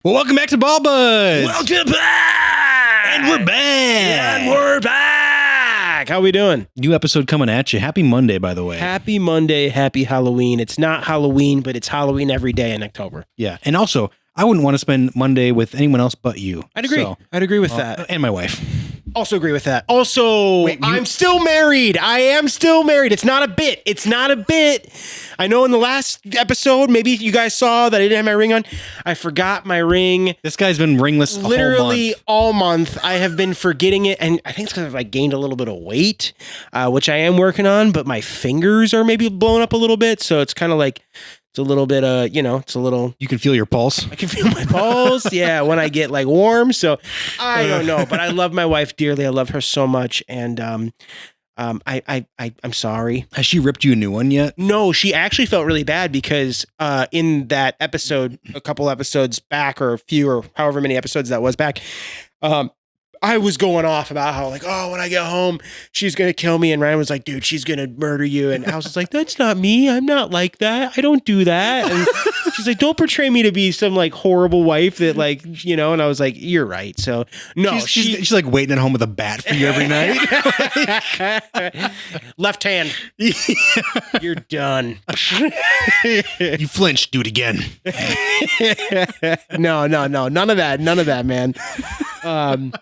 Well, welcome back to Ball Buds. Welcome back! And we're back. And we're back! How we doing? New episode coming at you. Happy Monday, by the way. Happy Monday, happy Halloween. It's not Halloween, but it's Halloween every day in October. Yeah. And also, I wouldn't want to spend Monday with anyone else but you. I'd agree. I'd agree with that. And my wife. Also agree with that. Also, I'm still married. I am still married. It's not a bit. It's not a bit. I know in the last episode, maybe you guys saw that I didn't have my ring on. I forgot my ring. This guy's been ringless Literally all month. I have been forgetting it. And I think it's because I gained a little bit of weight, which I am working on. But my fingers are maybe blown up a little bit. So it's kind of like, it's a little bit, it's a little. You can feel your pulse. I can feel my pulse. Yeah, when I get like warm. So I don't know, but I love my wife dearly. I love her so much, and I'm sorry. Has she ripped you a new one yet? No, she actually felt really bad because in that episode, a couple episodes back, or a few, or however many episodes that was back, I was going off about how like, oh, when I get home, she's going to kill me. And Ryan was like, dude, she's going to murder you. And I was like, that's not me. I'm not like that. I don't do that. And she's like, don't portray me to be some like horrible wife that like, and I was like, you're right. So no, she's like waiting at home with a bat for you every night. Left hand. You're done. You flinched. Do it again. No. None of that, man.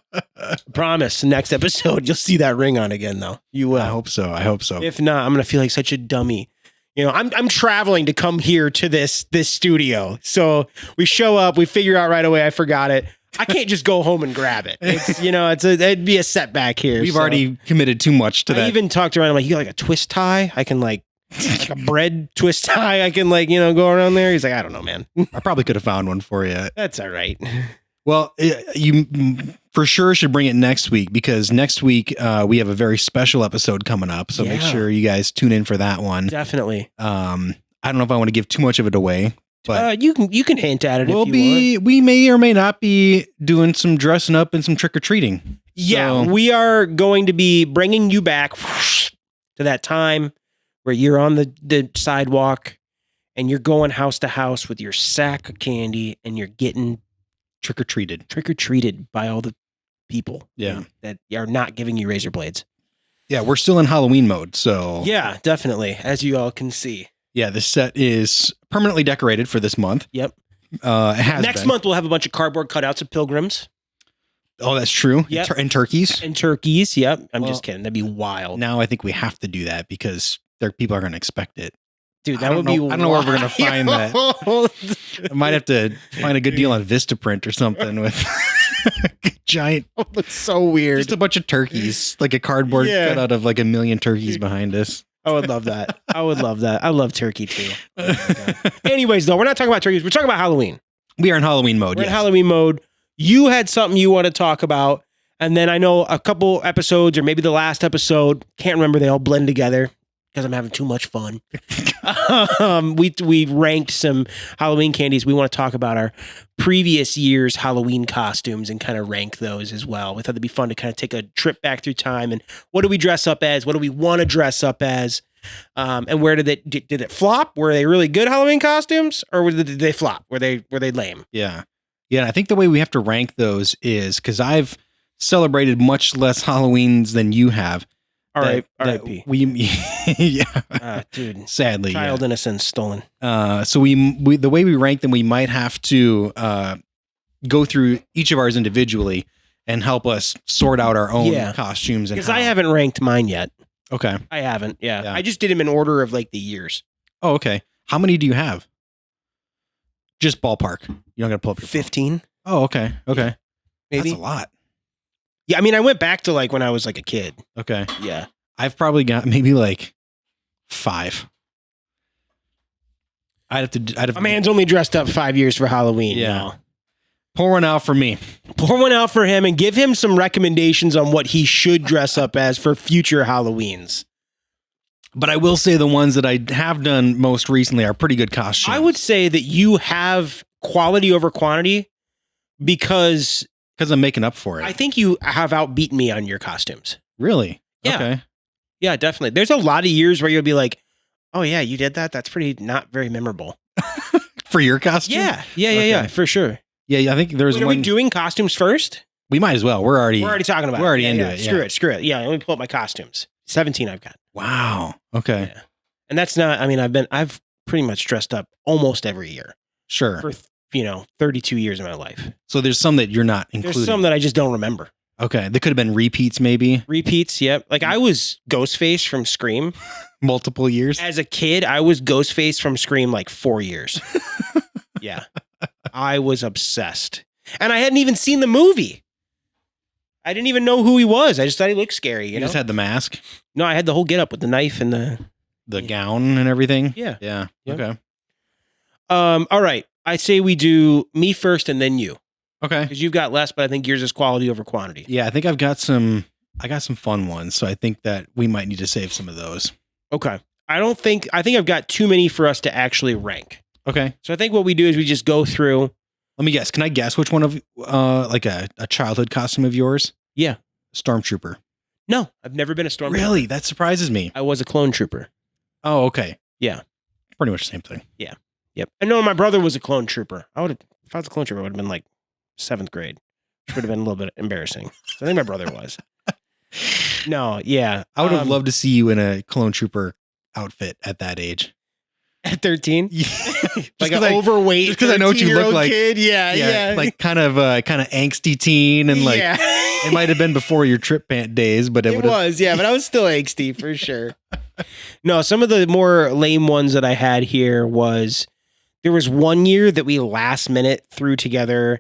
Promise next episode you'll see that ring on again though. You will. I hope so. If not, I'm gonna feel like such a dummy. I'm traveling to come here to this studio. So we show up, we figure out right away I forgot it. I can't just go home and grab it. It's it'd be a setback here. We've already committed too much to that. I even talked around, I'm like, you got like a twist tie? I can like a bread twist tie. I can like, go around there. He's like, I don't know, man. I probably could have found one for you. That's all right. Well, you for sure should bring it next week because next week we have a very special episode coming up. So make sure you guys tune in for that one. Definitely. I don't know if I want to give too much of it away, but you can hint at it. We may or may not be doing some dressing up and some trick or treating. Yeah, we are going to be bringing you back to that time where you're on the sidewalk and you're going house to house with your sack of candy and you're getting trick or treated by all the people that are not giving you razor blades. Yeah, we're still in Halloween mode. So yeah, definitely. As you all can see. Yeah, this set is permanently decorated for this month. Yep. It has Next month we'll have a bunch of cardboard cutouts of pilgrims. Oh, that's true. Yep. And turkeys. Yep. I'm just kidding. That'd be wild. Now I think we have to do that because people are going to expect it. Dude, that would be wild. I don't know where we're going to find that. I might have to find a good deal on Vistaprint or something with giant. Oh, that's so weird. Just a bunch of turkeys, like a cardboard cutout of like a million turkeys behind us. I would love that. I love turkey too. Oh anyways, though, we're not talking about turkeys. We're talking about Halloween. We are in Halloween mode. We're in Halloween mode. You had something you want to talk about. And then I know a couple episodes or maybe the last episode, can't remember, they all blend together because I'm having too much fun. We ranked some Halloween candies. We want to talk about our previous year's Halloween costumes and kind of rank those as well. We thought it'd be fun to kind of take a trip back through time and what do we dress up as? What do we want to dress up as? And where did it flop? Were they really good Halloween costumes or did they flop? Were they lame? Yeah. Yeah. I think the way we have to rank those is because I've celebrated much less Halloweens than you have. R.I.P. Dude. Sadly, child innocence stolen. So we the way we rank them, we might have to go through each of ours individually and help us sort out our own costumes. Because I haven't ranked mine yet. Okay, I haven't. Yeah, I just did them in order of like the years. Oh, okay. How many do you have? Just ballpark. You're not gonna pull up your 15. Oh, okay. Okay, maybe that's a lot. Yeah, I mean, I went back to like when I was like a kid. Okay. Yeah. I've probably got maybe like 5. I'd have My man's only dressed up 5 years for Halloween. Yeah. Now. Pour one out for me. Pour one out for him and give him some recommendations on what he should dress up as for future Halloweens. But I will say the ones that I have done most recently are pretty good costumes. I would say that you have quality over quantity because I'm making up for it. I think you have outbeaten me on your costumes. Really? Yeah. Okay. Yeah, definitely. There's a lot of years where you'll be like, oh yeah, you did that? That's pretty not very memorable. For your costume? Yeah, for sure. Yeah, I think there's Wait, are one. we doing costumes first? We might as well. We're already talking about We're already it. into Yeah. it. Screw it. Yeah, let me pull up my costumes. 17 I've got. Wow. Okay. Yeah. And that's not, I mean, I've pretty much dressed up almost every year Sure. for, 32 years of my life. So there's some that you're not including. There's some that I just don't remember. Okay. They could have been repeats, maybe. Repeats, yep. Like I was Ghostface from Scream. Multiple years. As a kid, I was Ghostface from Scream like 4 years. Yeah. I was obsessed. And I hadn't even seen the movie. I didn't even know who he was. I just thought he looked scary. You know? Just had the mask, No, I had the whole get up with the knife and the gown and everything. Yeah. Yeah. Yep. Okay. All right. I say we do me first and then you. Okay. Because you've got less, but I think yours is quality over quantity. Yeah, I think I got some fun ones, so I think that we might need to save some of those. Okay. I think I've got too many for us to actually rank. Okay. So I think what we do is we just go through. Let me guess. Can I guess which one of like a childhood costume of yours? Yeah. Stormtrooper. No, I've never been a stormtrooper. Really? That surprises me. I was a clone trooper. Oh, okay. Yeah. Pretty much the same thing. Yep. I know my brother was a clone trooper. If I was a clone trooper, I would have been like 7th grade. Which would have been a little bit embarrassing. So I think my brother was. No, yeah. I would have loved to see you in a clone trooper outfit at that age. At 13? Yeah. Like an overweight. Just because I know what you look like. Kid. Yeah. Like kind of angsty teen and like it might have been before your trip pant days, but it was, yeah, but I was still angsty for sure. No, some of the more lame ones that I had here was there was one year that we last minute threw together.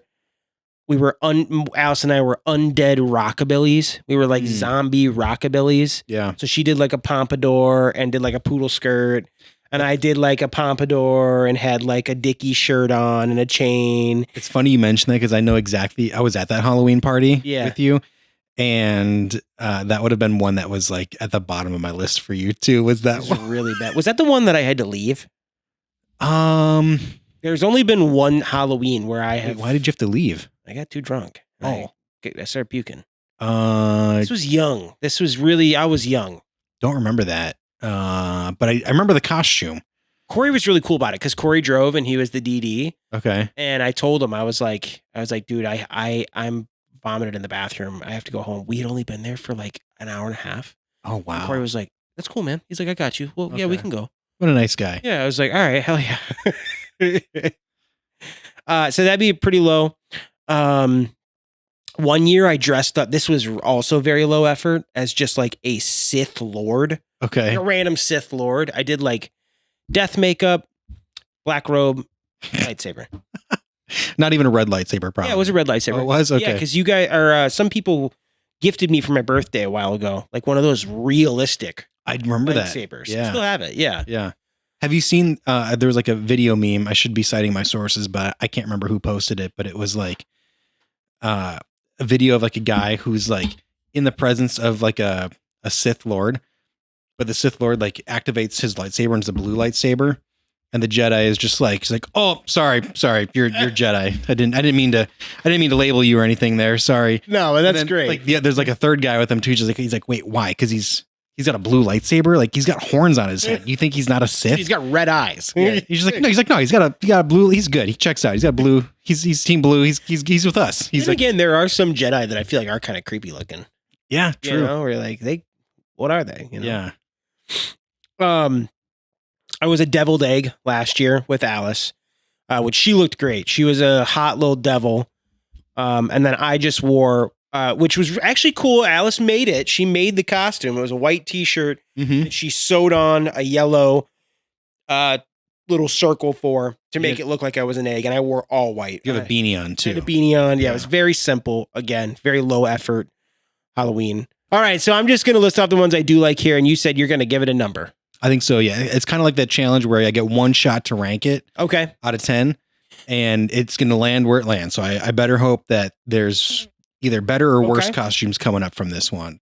We were Alice and I were undead rockabillys. We were like zombie rockabillys. Yeah. So she did like a pompadour and did like a poodle skirt. And I did like a pompadour and had like a Dickie shirt on and a chain. It's funny you mentioned that because I know exactly. I was at that Halloween party with you. And that would have been one that was like at the bottom of my list for you too. Was that one really bad? Was that the one that I had to leave? There's only been one Halloween where I have. Wait, why did you have to leave? I got too drunk. I started puking. This was young. This was really. I was young. Don't remember that. But I remember the costume. Corey was really cool about it because Corey drove and he was the DD. Okay. And I told him I was like, dude, I'm vomited in the bathroom. I have to go home. We had only been there for like an hour and a half. Oh wow. And Corey was like, that's cool, man. He's like, I got you. Well, yeah, we can go. What a nice guy. Yeah, I was like, all right, hell yeah. So that'd be pretty low. One year I dressed up. This was also very low effort as just like a Sith Lord. Okay. Like a random Sith Lord. I did like death makeup, black robe, lightsaber. Not even a red lightsaber, probably. Yeah, it was a red lightsaber. Oh, it was? Okay. Yeah, because you guys are, some people gifted me for my birthday a while ago, like one of those realistic I remember lightsabers. that. Yeah. Still have it. Yeah. Yeah. Have you seen, there was like a video meme. I should be citing my sources, but I can't remember who posted it, but it was like a video of like a guy who's like in the presence of like a Sith Lord, but the Sith Lord like activates his lightsaber and it's a blue lightsaber. And the Jedi is just like, he's like, oh, sorry, you're Jedi. I didn't mean to label you or anything there. Sorry. No, but that's great. Like, yeah, there's like a third guy with him too. He's like, wait, why? Because he's got a blue lightsaber. Like he's got horns on his head. You think he's not a Sith? He's got red eyes. Yeah. He's just like, no, he's got a blue. He's good. He checks out. He's got blue. He's team blue. He's with us. He's like, again, there are some Jedi that I feel like are kind of creepy looking. Yeah, true. You know, where like what are they? You know? Yeah. I was a deviled egg last year with Alice, which she looked great. She was a hot little devil. And then I just wore, which was actually cool. Alice made it. She made the costume. It was a white t-shirt. Mm-hmm. And she sewed on a yellow little circle to make it look like I was an egg. And I wore all white. You have a beanie on too. I had a beanie on. Yeah, it was very simple. Again, very low effort Halloween. All right. So I'm just going to list off the ones I do like here. And you said you're going to give it a number. I think so, yeah. It's kind of like that challenge where I get one shot to rank it out of 10, and it's going to land where it lands. So I better hope that there's either better or worse costumes coming up from this one.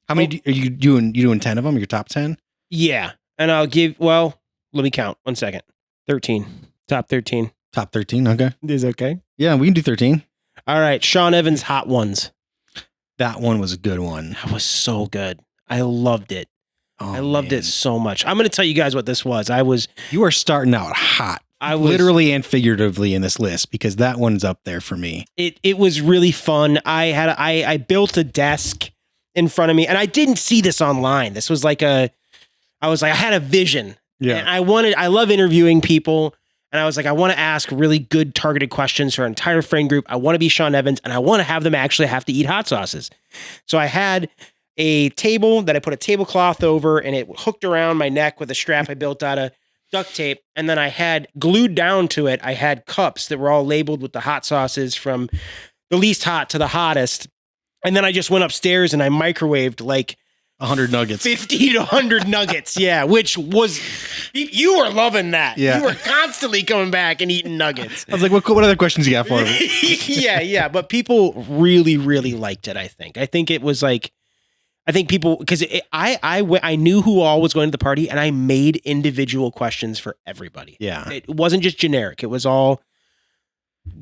How many are you doing? You doing 10 of them? Your top 10? Yeah. And I'll let me count. 1 second. 13. Top 13. Top 13, okay. Is okay? Yeah, we can do 13. All right. Sean Evans' Hot Ones. That one was a good one. That was so good. I loved it. Oh, I loved it so much. I'm going to tell you guys what this was. You are starting out hot I was literally and figuratively in this list because that one's up there for me. It was really fun. I built a desk in front of me, and I didn't see this online. This was like I had a vision. Yeah. And I love interviewing people. And I was like, I want to ask really good targeted questions for our entire friend group. I want to be Sean Evans, and I want to have them actually have to eat hot sauces. So I had a table that I put a tablecloth over, and it hooked around my neck with a strap I built out of duct tape. And then I had glued down to it, I had cups that were all labeled with the hot sauces from the least hot to the hottest. And then I just went upstairs and I microwaved like 100 nuggets. 50 to 100 nuggets. Yeah. Which was, you were loving that. Yeah. You were constantly coming back and eating nuggets. I was like, what other questions you got for me? Yeah. But people really, really liked it. I think it was like, I think people, because I knew who all was going to the party, and I made individual questions for everybody. Yeah. It wasn't just generic. It was all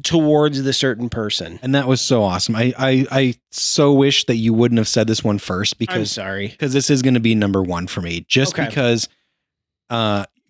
towards the certain person. And that was so awesome. I so wish that you wouldn't have said this one first I'm because sorry. this is going to be number one for me. Just Okay. because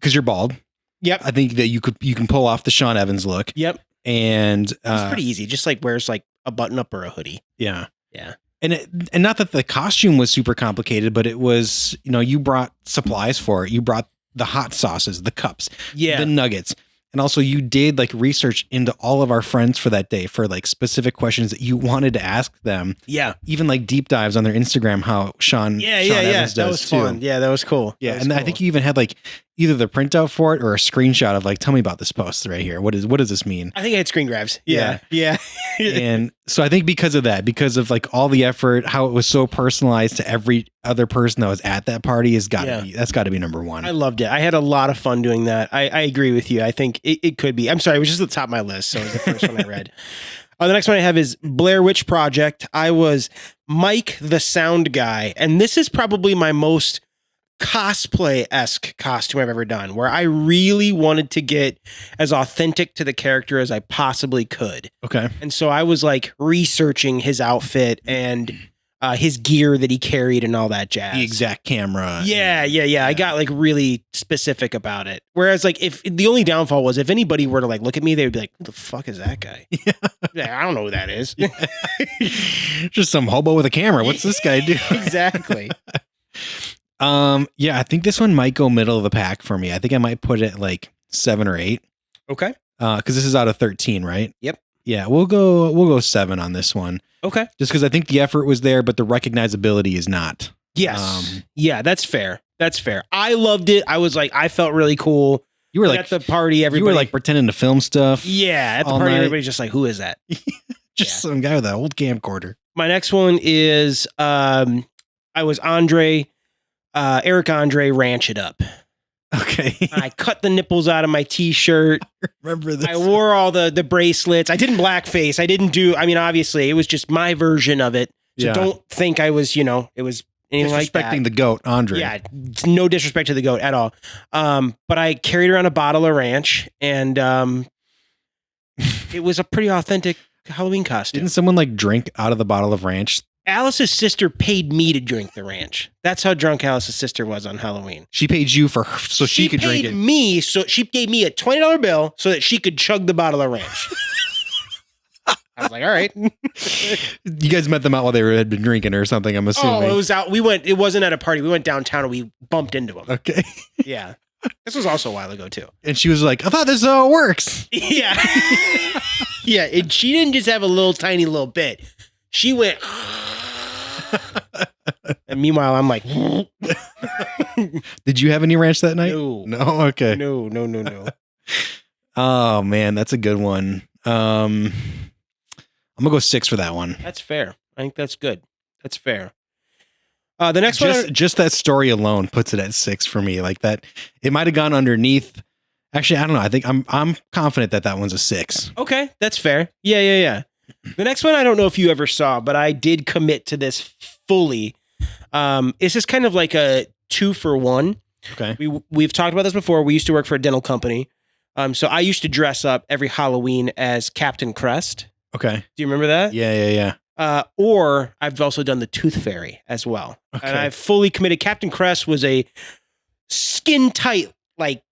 you're bald. Yep. I think that you can pull off the Sean Evans look. Yep. And It's pretty easy. Just like wears like a button up or a hoodie. yeah. Yeah. And not that the costume was super complicated, but it was, you brought supplies for it. You brought the hot sauces, the cups, Yeah. the nuggets. And also you did like research into all of our friends for that day for like specific questions that you wanted to ask them. Yeah. Even like deep dives on their Instagram, how Sean Evans does That was too. fun. Yeah, that was cool. Yeah. That was And I cool. think you even had like either the printout for it or a screenshot of like, tell me about this post right here. What does this mean? I think I had screen grabs. Yeah. Yeah. And so I think because of like all the effort, how it was so personalized to every other person that was at that party that's got to be number one. I loved it. I had a lot of fun doing that. I agree with you. I think it could be. I'm sorry, it was just at the top of my list, so it was the first one I read. The next one I have is Blair Witch Project. I was Mike the sound guy, and this is probably my most cosplay-esque costume I've ever done, where I really wanted to get as authentic to the character as I possibly could. Okay. And so I was like researching his outfit and his gear that he carried and all that jazz. The exact camera. Yeah. I got like really specific about it. Whereas like if the only downfall was if anybody were to like look at me, they would be like, who the fuck is that guy? Yeah, I don't know who that is. Just some hobo with a camera. What's this guy do? Exactly. Yeah, I think this one might go middle of the pack for me. I think I might put it at like 7 or 8. Okay. Because this is out of 13, right? Yep. Yeah, we'll go 7 on this one. Okay. Just because I think the effort was there, but the recognizability is not. Yes. Yeah, that's fair. That's fair. I loved it. I was like, I felt really cool. You were But like at the party, everybody. you were like pretending to film stuff. yeah, at the all party, night. everybody's just like, who is that? Just some guy with an old camcorder. My next one is I was Eric Andre Ranch It Up. Okay. I cut the nipples out of my t-shirt. Remember this? I wore all the bracelets. I didn't blackface. Obviously it was just my version of it. So Yeah. don't think I was, it was anything like that. Disrespecting the goat, Andre. Yeah, no disrespect to the goat at all. But I carried around a bottle of ranch, and it was a pretty authentic Halloween costume. Didn't someone like drink out of the bottle of ranch? Alice's sister paid me to drink the ranch. That's how drunk Alice's sister was on Halloween. She paid you so she could drink paid it. me, so she gave me a $20 bill so that she could chug the bottle of ranch. I was like, all right. You guys met them out while they had been drinking or something, I'm assuming. Oh, it was out. It wasn't at a party. We went downtown and we bumped into them. Okay. Yeah. This was also a while ago too. And she was like, I thought this works. Yeah. Yeah. And she didn't just have a little tiny little bit. She went. And meanwhile, I'm like, Did you have any ranch that night? no. No? Okay. No. Oh man, that's a good one. I'm gonna go 6 for that one. That's fair. I think that's good. That's fair. The next one. Just that story alone puts it at 6 for me. Like that, it might have gone underneath. Actually, I don't know. I think I'm confident that one's a 6. Okay, that's fair. Yeah. The next one, I don't know if you ever saw, but I did commit to this fully. It's just kind of like a 2-for-1. Okay. We've talked about this before. We used to work for a dental company. So I used to dress up every Halloween as Captain Crest. Okay. Do you remember that? Yeah. Or I've also done the Tooth Fairy as well. Okay. And I've fully committed. Captain Crest was a skin tight, like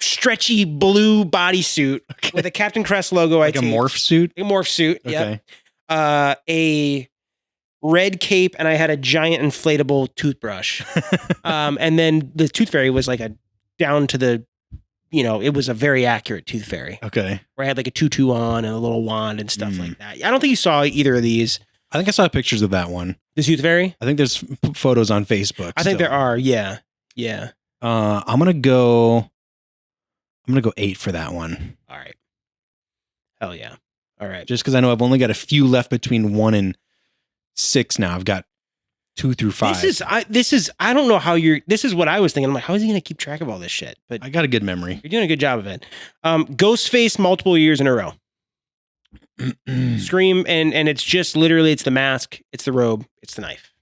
stretchy blue bodysuit with a Captain Crest logo. Like a morph suit? A morph suit, Okay. yep. A red cape, and I had a giant inflatable toothbrush. And then the Tooth Fairy was like down to the, it was a very accurate Tooth Fairy. Okay. Where I had like a tutu on and a little wand and stuff like that. I don't think you saw either of these. I think I saw pictures of that one. The Tooth Fairy? I think there's photos on Facebook. I think there are, yeah. Yeah. I'm gonna go 8 for that one. All right. Hell yeah. All right. Just because I know I've only got a few left between 1 and 6 now. I've got 2 through 5. I don't know how this is what I was thinking. I'm like, how is he going to keep track of all this shit? But I got a good memory. you're doing a good job of it. Ghostface multiple years in a row. Scream, and it's just literally, it's the mask, it's the robe, it's the knife.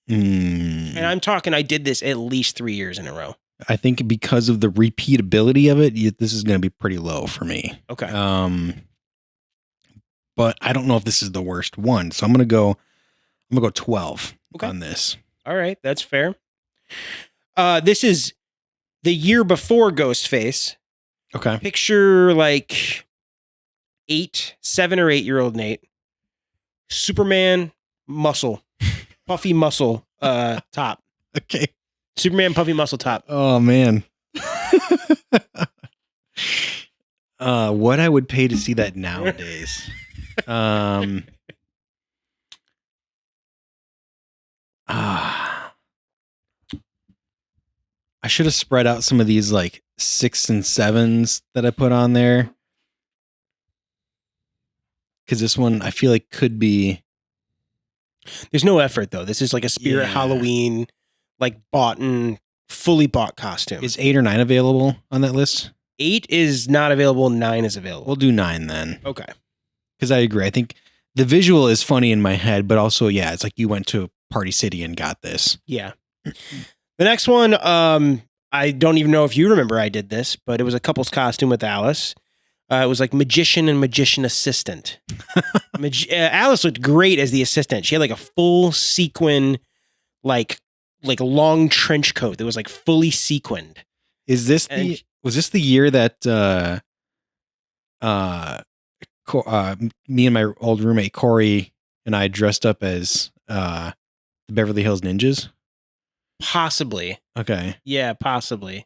And I'm talking, I did this at least 3 years in a row. I think because of the repeatability of it, this is going to be pretty low for me. Okay. But I don't know if this is the worst one, so I'm gonna go 12 on this. All right, that's fair. This is the year before Ghostface. Okay. Picture like 7 or 8 year old Nate. Superman muscle, puffy muscle top. Okay. Superman puffy muscle top. Oh man. What I would pay to see that nowadays. I should have spread out some of these like 6 and 7s that I put on there. Because this one I feel like could be. There's no effort though. This is like a Spirit Halloween, like fully bought costume. Is 8 or 9 available on that list? 8 is not available. 9 is available. We'll do 9 then. Okay. Because I agree. I think the visual is funny in my head, but also, yeah, it's like you went to Party City and got this. Yeah. The next one, I don't even know if you remember I did this, but it was a couple's costume with Alice. It was like magician and magician assistant. Alice looked great as the assistant. She had like a full sequin, like long trench coat that was like fully sequined. Was this the year that me and my old roommate Corey and I dressed up as the Beverly Hills Ninjas? Possibly. Okay. Yeah, possibly.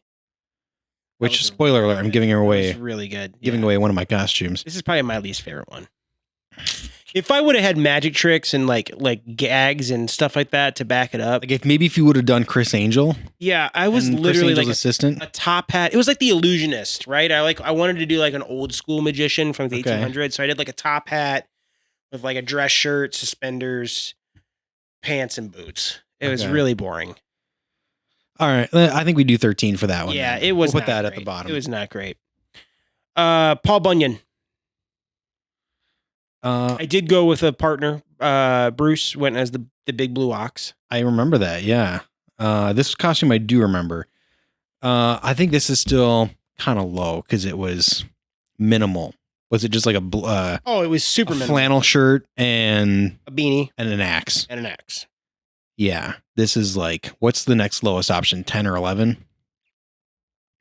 Which, spoiler alert, I'm giving away. It was really good. Giving away one of my costumes. This is probably my least favorite one. If I would have had magic tricks and like gags and stuff like that to back it up. Like if you would have done Chris Angel. Yeah, I was literally like assistant. A top hat. It was like the illusionist, right? I wanted to do like an old school magician from the 1800s. So I did like a top hat with like a dress shirt, suspenders, pants, and boots. It was really boring. All right. I think we do 13 for that one. Yeah, it was. We'll put that at the bottom. It was not great. Paul Bunyan. I did go with a partner. Bruce went as the big blue ox. I remember that. Yeah. This costume I do remember. I think this is still kind of low because it was minimal. Was it just like it was super minimal. Flannel shirt and a beanie and an axe. Yeah. This is like, what's the next lowest option? 10 or 11?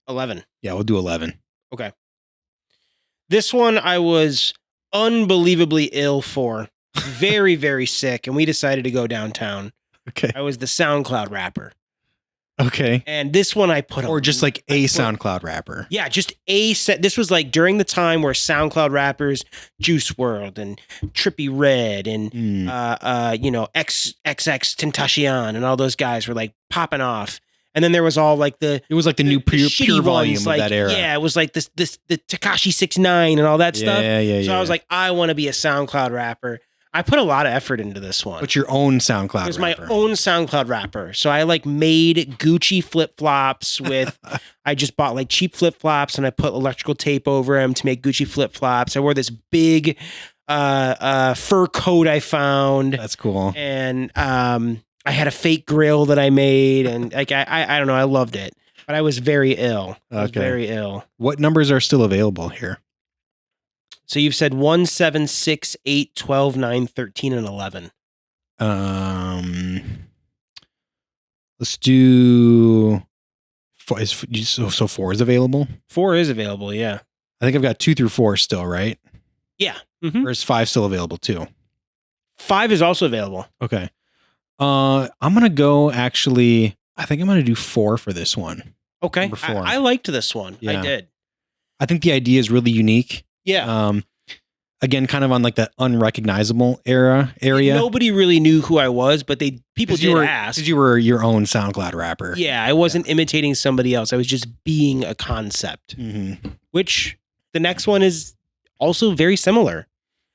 11. Yeah, we'll do 11. Okay. This one I was unbelievably ill for. Very, very sick. And we decided to go downtown. Okay. I was the SoundCloud rapper. Okay. And this one I put or just like a SoundCloud rapper. Yeah, just a set. This was like during the time where SoundCloud rappers, Juice WRLD and Trippie Redd and XX Tentacion and all those guys were like popping off. And then there was all like it was like the new pure volume of that era. Yeah, it was like the Tekashi 6ix9ine and all that stuff. Yeah. So I was like, I want to be a SoundCloud rapper. I put a lot of effort into this one. But your own SoundCloud rapper. It was my own SoundCloud rapper. So I like made Gucci flip-flops with, I just bought like cheap flip-flops and I put electrical tape over them to make Gucci flip-flops. I wore this big fur coat I found. That's cool. And I had a fake grill that I made. And like, I don't know, I loved it. But I was very ill. I was very ill. What numbers are still available here? So you've said 1, 7, 6, 8, 12, 9, 13, and 11. Let's do So 4 is available. 4 is available. Yeah. I think I've got 2 through 4 still, right? Yeah. Mm-hmm. Or is 5 still available too? 5 is also available. Okay. I'm gonna go. Actually, I think I'm gonna do 4 for this one. Okay. Number 4. I liked this one. Yeah. I did. I think the idea is really unique. Yeah. Again, kind of on like that unrecognizable area. Nobody really knew who I was, but people did ask. Because you were your own SoundCloud rapper. Yeah, I wasn't imitating somebody else. I was just being a concept. Mm-hmm. Which the next one is also very similar.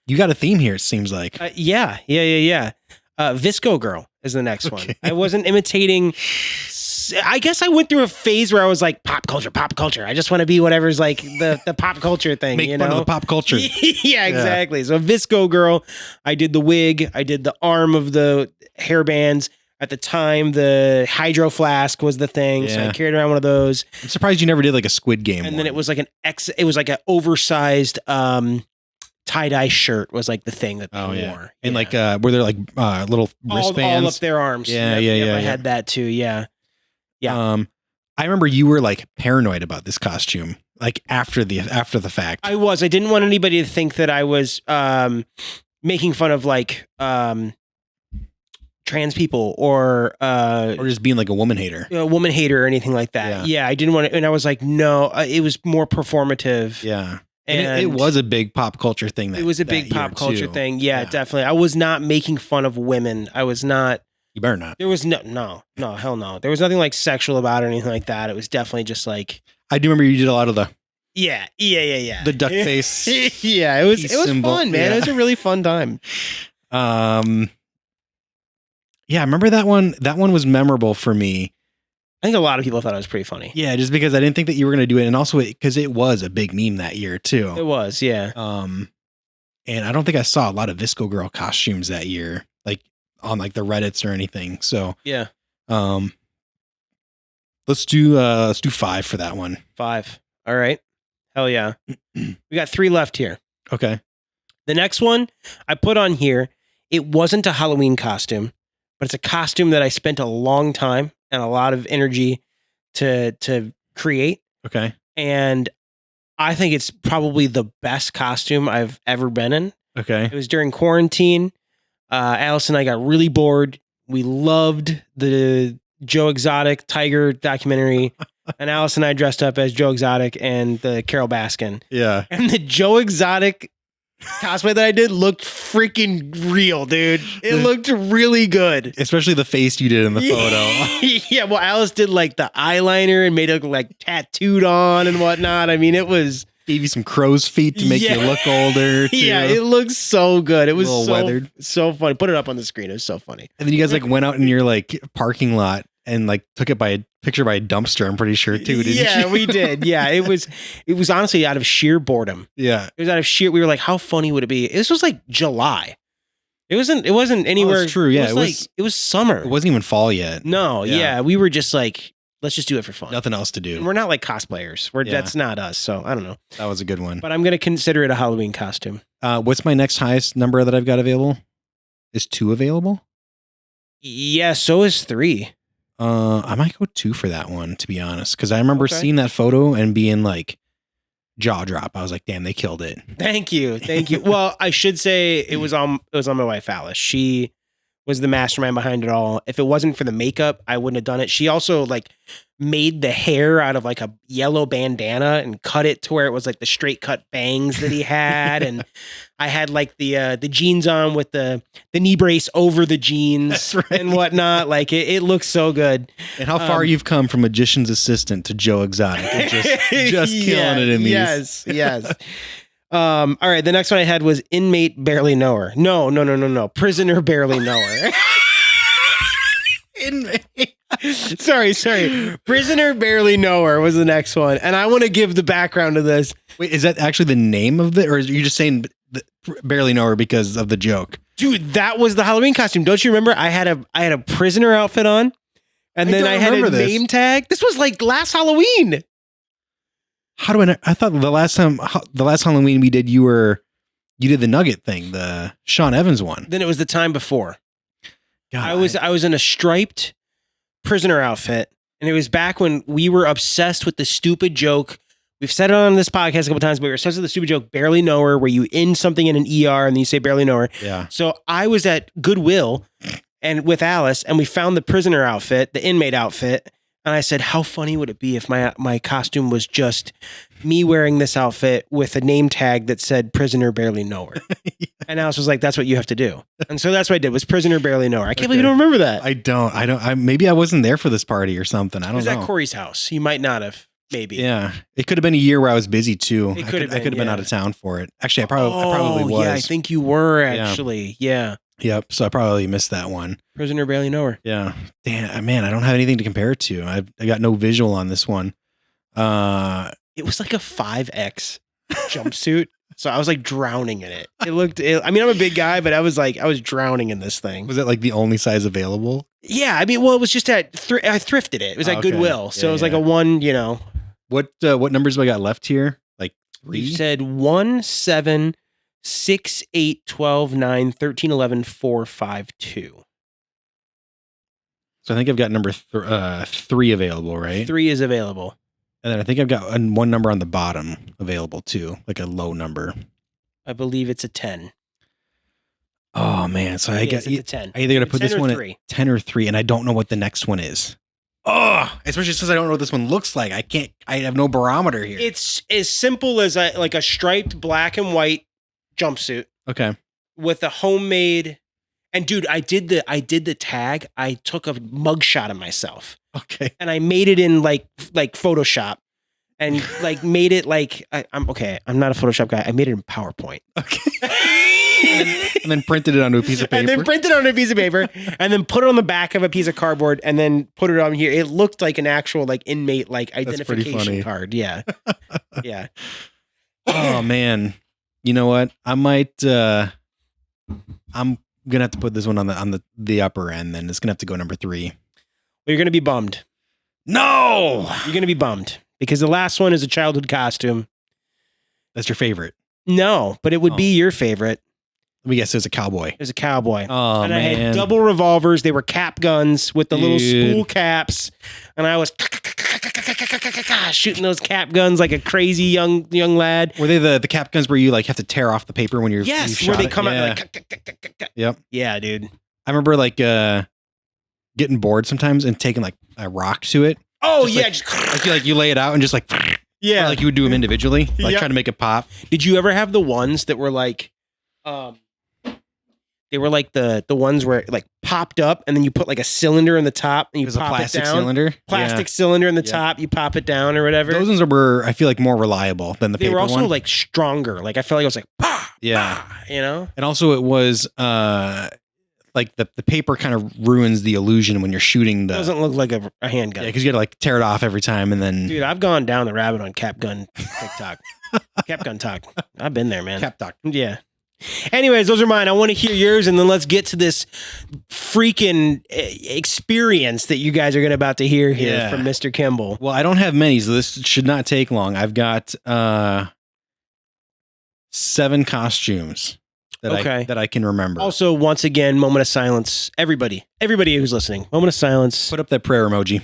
You got a theme here, it seems like. Yeah. Visco Girl is the next one. I wasn't imitating. I guess I went through a phase where I was like, pop culture. I just want to be whatever's like the pop culture thing. Make fun of the pop culture. Yeah, exactly. So Visco Girl, I did the wig. I did the arm of the hairbands. At the time, the hydro flask was the thing. So I carried around one of those. I'm surprised you never did like a Squid Game And one. then it was like it was like an oversized tie-dye shirt was like the thing that they wore. And like were there like little wristbands? All up their arms. Yeah. I had that too. Yeah. I remember you were like paranoid about this costume, like after the fact. I was. I didn't want anybody to think that I was making fun of like trans people or just being like a woman hater. A woman hater or anything like that. Yeah, I didn't want to. And I was like, no, it was more performative. Yeah. And it was a big pop culture thing. It was a big pop culture thing. Yeah, definitely. I was not making fun of women. I was not. You better not. There was no, hell no. There was nothing like sexual about it or anything like that. It was definitely just like. I do remember you did a lot of the. Yeah. The duck face. Yeah, it was fun, man. Yeah. It was a really fun time. Yeah, I remember that one. That one was memorable for me. I think a lot of people thought it was pretty funny. Yeah, just because I didn't think that you were going to do it, and also because it was a big meme that year too. It was, yeah. And I don't think I saw a lot of Visco Girl costumes that year, like on like the Reddits or anything. So yeah. Let's do 5 for that one. 5. All right. Hell yeah. We got 3 left here. Okay. The next one I put on here. It wasn't a Halloween costume, but it's a costume that I spent a long time and a lot of energy to create. Okay. And I think it's probably the best costume I've ever been in. Okay. It was during quarantine. Alice and I got really bored. We loved the Joe Exotic Tiger documentary. And Alice and I dressed up as Joe Exotic and the Carol Baskin. Yeah. And the Joe Exotic cosplay that I did looked freaking real, dude. It looked really good. Especially the face you did in the photo. Yeah, well, Alice did like the eyeliner and made it look like tattooed on and whatnot. I mean, it was... Gave you some crow's feet to make you look older, too. Yeah, it looked so good. It was so weathered. So funny. Put it up on the screen. It was so funny. And then you guys like went out in your like parking lot and like took it by a picture by a dumpster, I'm pretty sure, too, didn't you? Yeah, we did. Yeah, it was honestly out of sheer boredom. Yeah. It was out of sheer... We were like, how funny would it be? This was like July. It wasn't anywhere... Oh, that's true, yeah. It was summer. It wasn't even fall yet. No, yeah. We were just like... Let's just do it for fun. Nothing else to do. And we're not like cosplayers. That's not us. So I don't know. That was a good one. But I'm going to consider it a Halloween costume. What's my next highest number that I've got available? Is 2 available? Yeah, so is 3. I might go 2 for that one, to be honest. Because I remember seeing that photo and being like, jaw drop. I was like, damn, they killed it. Thank you. Well, I should say it was on my wife, Alice. She was the mastermind behind it all. If it wasn't for the makeup, I wouldn't have done it. She also like made the hair out of like a yellow bandana and cut it to where it was like the straight cut bangs that he had. And I had like the jeans on with the knee brace over the jeans and whatnot. Like it looks so good. And how far you've come from magician's assistant to Joe Exotic. And just killing it in these. Yes. All right. The next one I had was inmate barely know her. No. Prisoner barely know her. Inmate. Sorry. Prisoner barely know her was the next one. And I want to give the background to this. Wait, is that actually the name of it? Or are you just saying barely know her because of the joke? Dude, that was the Halloween costume. Don't you remember? I had a prisoner outfit on. And then I had a name tag. This was like last Halloween. How do I know? I thought the last Halloween we did, you did the Nugget thing, the Sean Evans one. Then it was the time before. God, I was in a striped prisoner outfit And it was back when we were obsessed with the stupid joke. We've said it on this podcast a couple times, but we were obsessed with the stupid joke, Barely Know Her, where you end something in an ER and then you say Barely Know Her. Yeah. So I was at Goodwill and with Alice, and we found the prisoner outfit, the inmate outfit. And I said, how funny would it be if my costume was just me wearing this outfit with a name tag that said Prisoner Barely Know Her? And Alice was like, that's what you have to do. And so that's what I did, was Prisoner Barely Know Her. I can't believe you don't remember that. Maybe I wasn't there for this party or something. I It don't was know. at Corey's house. You might not have, maybe. Yeah. It could have been a year where I was busy too. It I could have could have been yeah. out of town for it. Actually, I probably was. Yeah, I think you were actually. Yeah. Yep. So I probably missed that one. Prisoner Barely Know Her. Yeah. Damn, man, I don't have anything to compare it to. I got no visual on this one. It was like a 5X jumpsuit. So I was like drowning in it. I mean, I'm a big guy, but I was drowning in this thing. Was it like the only size available? Yeah. I mean, well, it was just I thrifted it. It was at Okay. Goodwill. So Yeah, it was like yeah. a one, What numbers do I got left here? Like you 3? said 1, 7, 6, 8, 12, 9, 13, 11, 4, 5, 2. So I think I've got number 3 available, right? 3 is available. And then I think I've got one number on the bottom available too, like a low number. I believe it's a 10. Oh man, so I It's got a 10. I either got to put 10 this or one 3. at 10 or 3, and I don't know what the next one is. Oh, especially since I don't know what this one looks like. I have no barometer here. It's as simple as a striped black and white jumpsuit Okay. with a homemade. And dude, I did the tag. I took a mugshot of myself Okay. and I made it in like Photoshop and like made it like I'm okay. I'm not a Photoshop guy. I made it in PowerPoint. Okay. and then printed it onto a piece of paper. And then printed it on a piece of paper and then put it on the back of a piece of cardboard and then put it on here. It looked like an actual like inmate like pretty identification funny. card. Yeah. Yeah. Oh man. You know what? I might I'm gonna have to put this one on the upper end, then it's gonna have to go number 3. Well, you're going to be bummed. No! You're going to be bummed because the last one is a childhood costume. That's your favorite. No, but it would be your favorite. Let me guess, it was a cowboy. It was a cowboy. Oh and I man. had double revolvers. They were cap guns with the little Dude. spool caps. And I was shooting those cap guns like a crazy young lad. Were they the cap guns where you like have to tear off the paper when you're Yes, you where shot they it? come Yeah. out like. Yep. Yeah, dude. I remember like getting bored sometimes and taking like a rock to it. Oh, Just yeah. like, like you lay it out and just like Yeah. or like you would do them individually, like Yep. trying to make it pop. Did you ever have the ones that were like, they were like the ones where it like popped up and then you put like a cylinder in the top and It you was a pop plastic it down. cylinder. Plastic cylinder in the Yeah. top, you pop it down or whatever. Those ones were, I feel like, more reliable than the they paper were also one. like stronger. Like I felt like it was like, bah, Yeah. bah, you know? And also it was like the paper kind of ruins the illusion when you're shooting It the doesn't look like a handgun. because you got to like tear it off every time and then Dude, I've gone down the rabbit on cap gun TikTok. Cap gun talk. I've been there, man. cap doc. Yeah. Anyways, those are mine. I want to hear yours, and then let's get to this freaking experience that you guys are about to hear here Yeah. from Mr. Kimball. Well, I don't have many, so this should not take long. I've got 7 costumes that I can remember. Also, once again, moment of silence. Everybody who's listening, moment of silence. Put up that prayer emoji.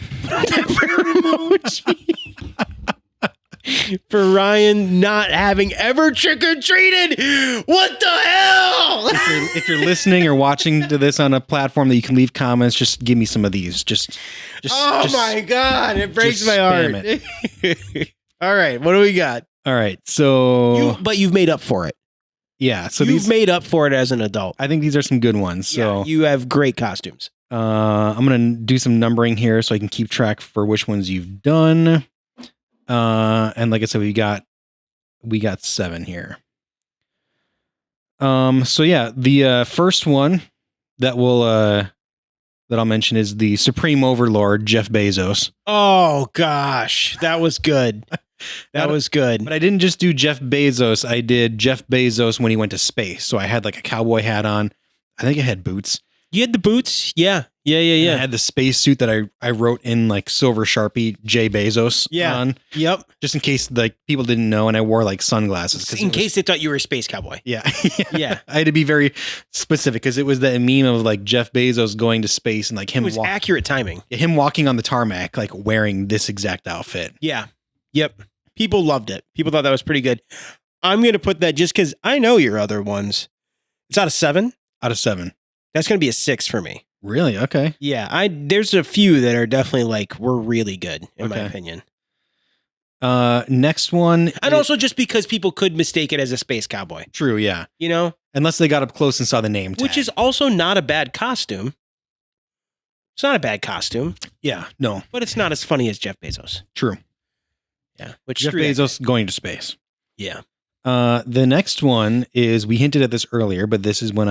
For Ryan not having ever trick-or-treated. What the hell? If you're listening or watching to this on a platform that you can leave comments, just give me some of these. Just Oh my God, it breaks just my heart. spam All right, what do we got? All right. So But you've made up for it. yeah, so You've these made up for it as an adult. I think these are some good ones. So Yeah, you have great costumes. I'm going to do some numbering here so I can keep track for which ones you've done. And like I said, we got 7 here. So yeah, the first one that I'll mention is the Supreme Overlord, Jeff Bezos. Oh gosh, that was good. That was good. But I didn't just do Jeff Bezos. I did Jeff Bezos when he went to space. So I had like a cowboy hat on. I think I had boots. You had the boots? Yeah. Yeah, yeah, And I yeah. had the space suit that I wrote in like silver Sharpie Jay Bezos Yeah. on, Yep. just in case like people didn't know, and I wore like sunglasses In case they thought you were a space cowboy. Yeah. Yeah. I had to be very specific because it was that meme of like Jeff Bezos going to space and like It him was accurate timing. him walking on the tarmac like wearing this exact outfit. Yeah. Yep. People loved it. People thought that was pretty good. I'm going to put that just because I know your other ones. It's out of 7. Out of 7. That's going to be a 6 for me. Really? Okay. Yeah. There's a few that are definitely like, were really good, in my Okay. opinion. Next one. And also just because people could mistake it as a space cowboy, True, yeah. you know, Unless they got up close and saw the name tag. which is also not a bad costume. It's not a bad costume, Yeah, no, but it's not as funny as Jeff Bezos. true. Yeah. Which Jeff Bezos going to space. Yeah. The next one is, we hinted at this earlier, but this is when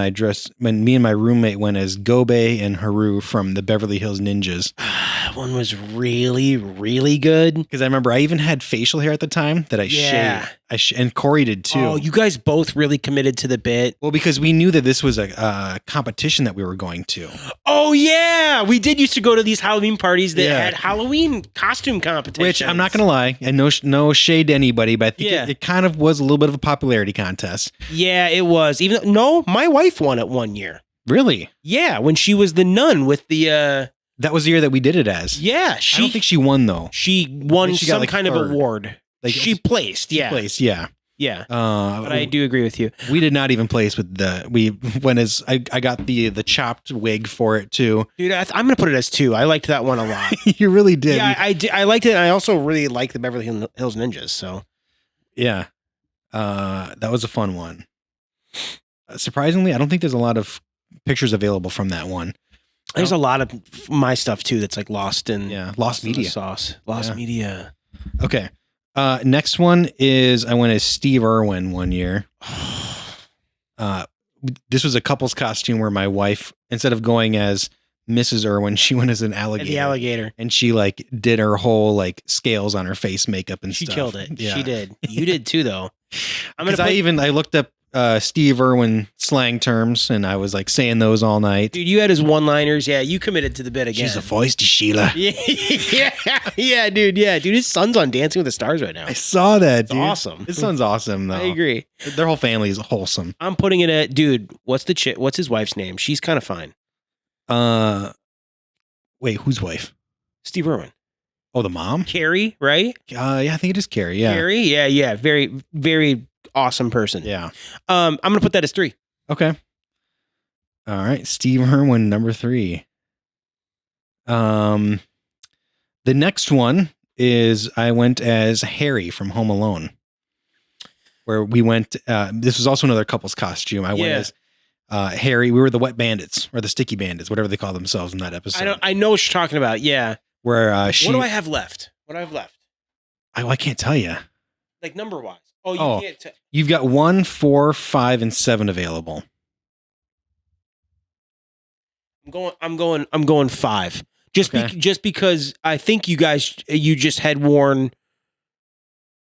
when me and my roommate went as Gobei and Haru from the Beverly Hills Ninjas. That one was really, really good. Because I remember I even had facial hair at the time that I Yeah. shaved. And Corey did too. Oh, you guys both really committed to the bit. Well, because we knew that this was a competition that we were going to. Oh, yeah. We did used to go to these Halloween parties that Yeah. had Halloween costume competitions. Which I'm not going to lie, and no shade to anybody, but I think Yeah. it kind of was a little bit of a popularity contest. Yeah, it was. No, my wife won it one year. Really? Yeah, when she was the nun with the That was the year that we did it as. yeah, I don't think she won though. she won I think she got, some like, kind of third. award. Like, She placed, yeah. Place, yeah. Yeah. But I do agree with you. We did not even place with we went as I got the chopped wig for it too. Dude, I'm going to put it as 2. I liked that one a lot. You really did. Yeah, I liked it, and I also really liked the Beverly Hills Ninjas, so. Yeah. That was a fun one. Surprisingly, I don't think there's a lot of pictures available from that one. There's a lot of my stuff too that's like lost in Lost in the media. sauce. Lost Yeah. media. Okay. Next one is I went as Steve Irwin one year. This was a couple's costume where my wife, instead of going as Mrs. Irwin, she went as an alligator. The alligator. And she like did her whole like scales on her face makeup and She stuff. killed it. Yeah. She did. You did too, though. I'm gonna Because I looked up Steve Irwin slang terms and I was like saying those all night. dude, you had his one-liners. Yeah, you committed to the bit again. She's a feisty Sheila. yeah, dude. Yeah, dude. His son's on Dancing with the Stars right now. I saw that, dude. Awesome. His son's awesome though. I agree. Their whole family is wholesome. I'm putting it at, dude. What's his wife's name? She's kind of fine. Wait, whose wife? Steve Irwin. Oh, the mom? Carrie, right? Yeah, I think it is Carrie. Yeah. Carrie. Yeah. Very, very awesome person. Yeah. I'm gonna put that as 3. Okay. All right. Steve Irwin, number 3. The next one is I went as Harry from Home Alone. Where we went, this was also another couple's costume. I went Yeah. as Harry. We were the Wet Bandits or the Sticky Bandits, whatever they call themselves in that episode. I know what you're talking about. Yeah. Where she, What do I have left? I can't tell you. Like number wise. Oh, you Oh. can't. You've got 1, 4, 5, and 7 available. I'm going 5. Okay. Just because I think you just had worn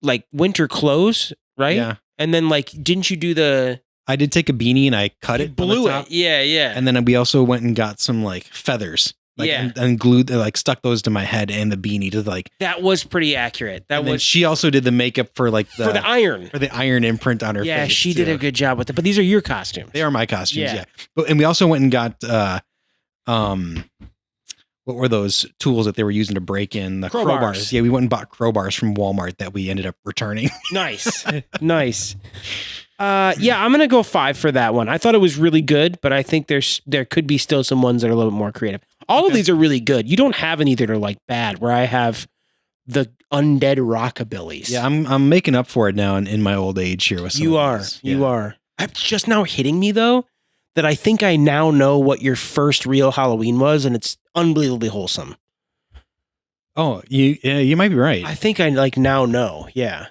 like winter clothes, right? Yeah. And then like, didn't you do the I did take a beanie and I cut it. on the blew top. it? Yeah, yeah. And then we also went and got some like feathers. Like, Yeah. and glued, like stuck those to my head and the beanie to like. That was pretty accurate. That And then was she also did the makeup for like for the iron. for the iron imprint on her face. Yeah, she did too. a good job with it. But these are your costumes. They are my costumes, Yeah. yeah. But and we also went and got what were those tools that they were using to break in the Crowbars. Yeah, we went and bought crowbars from Walmart that we ended up returning. Nice. Nice. Yeah, I'm gonna go 5 for that one. I thought it was really good, but I think there could be still some ones that are a little bit more creative. All of Okay. these are really good. You don't have any that are like bad, where I have the undead rockabillys. Yeah, I'm making up for it now in my old age here with some You of are. these. You Yeah. are. It's just now hitting me though that I think I now know what your first real Halloween was, and it's unbelievably wholesome. Oh, you might be right. I think I like now know. Yeah.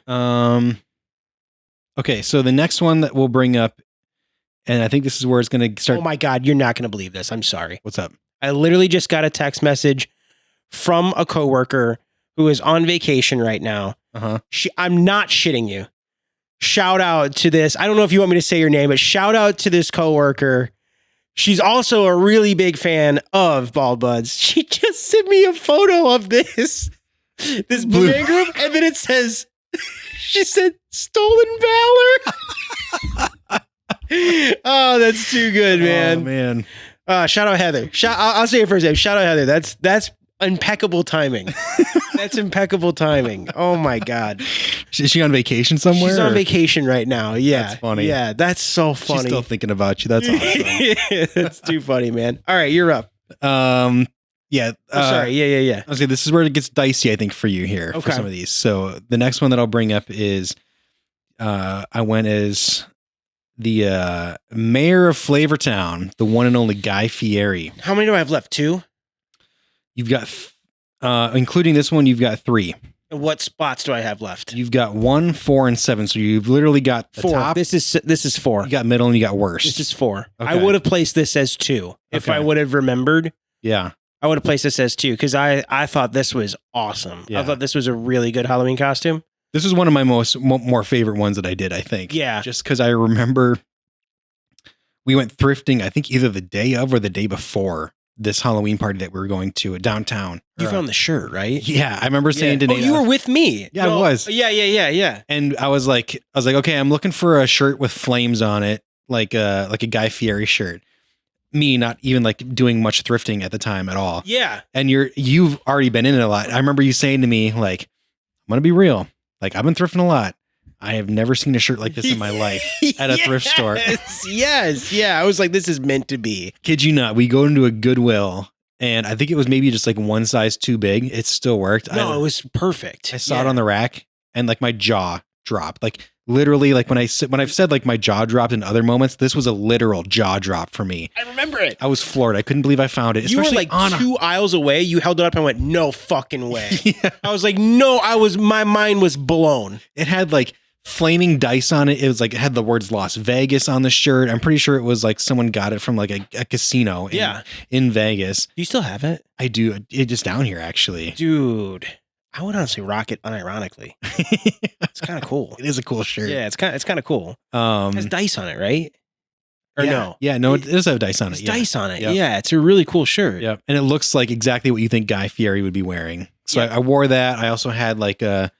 Okay, so the next one that we'll bring up, and I think this is where it's going to start. Oh my God, you're not gonna believe this. I'm sorry. What's up? I literally just got a text message from a coworker who is on vacation right now. Uh-huh. I'm not shitting you. Shout out to this. I don't know if you want me to say your name, but shout out to this coworker. She's also a really big fan of Bald Buds. She just sent me a photo of this Blue Man Group, and then it says, she said, "Stolen Valor." Oh, that's too good, man. Oh, man. Shout out Heather. I'll say it first name. Shout out Heather. That's impeccable timing. That's impeccable timing. Oh my God. Is she on vacation somewhere? She's on vacation right now. Yeah. That's funny. Yeah, that's so funny. She's still thinking about you. That's awesome. That's too funny, man. All right, you're up. Yeah. Sorry. Yeah. I was saying this is where it gets dicey, I think, for you here for Okay. some of these. So the next one that I'll bring up is I went as the mayor of Flavortown, the one and only Guy Fieri. How many do I have left? 2? You've got, including this one, you've got 3. And what spots do I have left? You've got 1, 4, and 7. So you've literally got the 4. top. This is 4. You got middle and you got worst. This is 4. Okay. I would have placed this as 2 if I Okay. would have remembered. Yeah. I would have placed this as 2 because I thought this was awesome. Yeah. I thought this was a really good Halloween costume. This is one of my more favorite ones that I did, I think. Yeah. Just because I remember we went thrifting, I think either the day of or the day before this Halloween party that we were going to downtown. You found the shirt, right? Yeah. I remember saying to Oh, Nate, you were with me. Yeah, I was. Yeah. and I was like, okay, I'm looking for a shirt with flames on it, like a Guy Fieri shirt. Me not even like doing much thrifting at the time at all. Yeah. And you've already been in it a lot. I remember you saying to me, like, I'm gonna be real. Like, I've been thrifting a lot. I have never seen a shirt like this in my life at a thrift store. Yes. Yeah. I was like, this is meant to be. Kid you not, we go into a Goodwill and I think it was maybe just like one size too big. It still worked. No, it was perfect. I saw it on the rack and like my jaw dropped. Like literally, like when I've said like my jaw dropped in other moments, this was a literal jaw drop for me. I remember it. I was floored. I couldn't believe I found it. You were especially like 2 aisles away. You held it up and went, no fucking way. Yeah. I was like, no, my mind was blown. It had like flaming dice on it. It was like, it had the words Las Vegas on the shirt. I'm pretty sure it was like someone got it from like a casino in Vegas. Do you still have it? I do. It just down here actually. Dude, I would honestly rock it unironically. It's kind of cool. It is a cool shirt. Yeah, it's kind of cool. It has dice on it, right? Or yeah. no? Yeah, no, it does have dice on It's it. dice on it. Yep. Yeah, it's a really cool shirt. Yep. And it looks like exactly what you think Guy Fieri would be wearing. So I wore that. I also had like a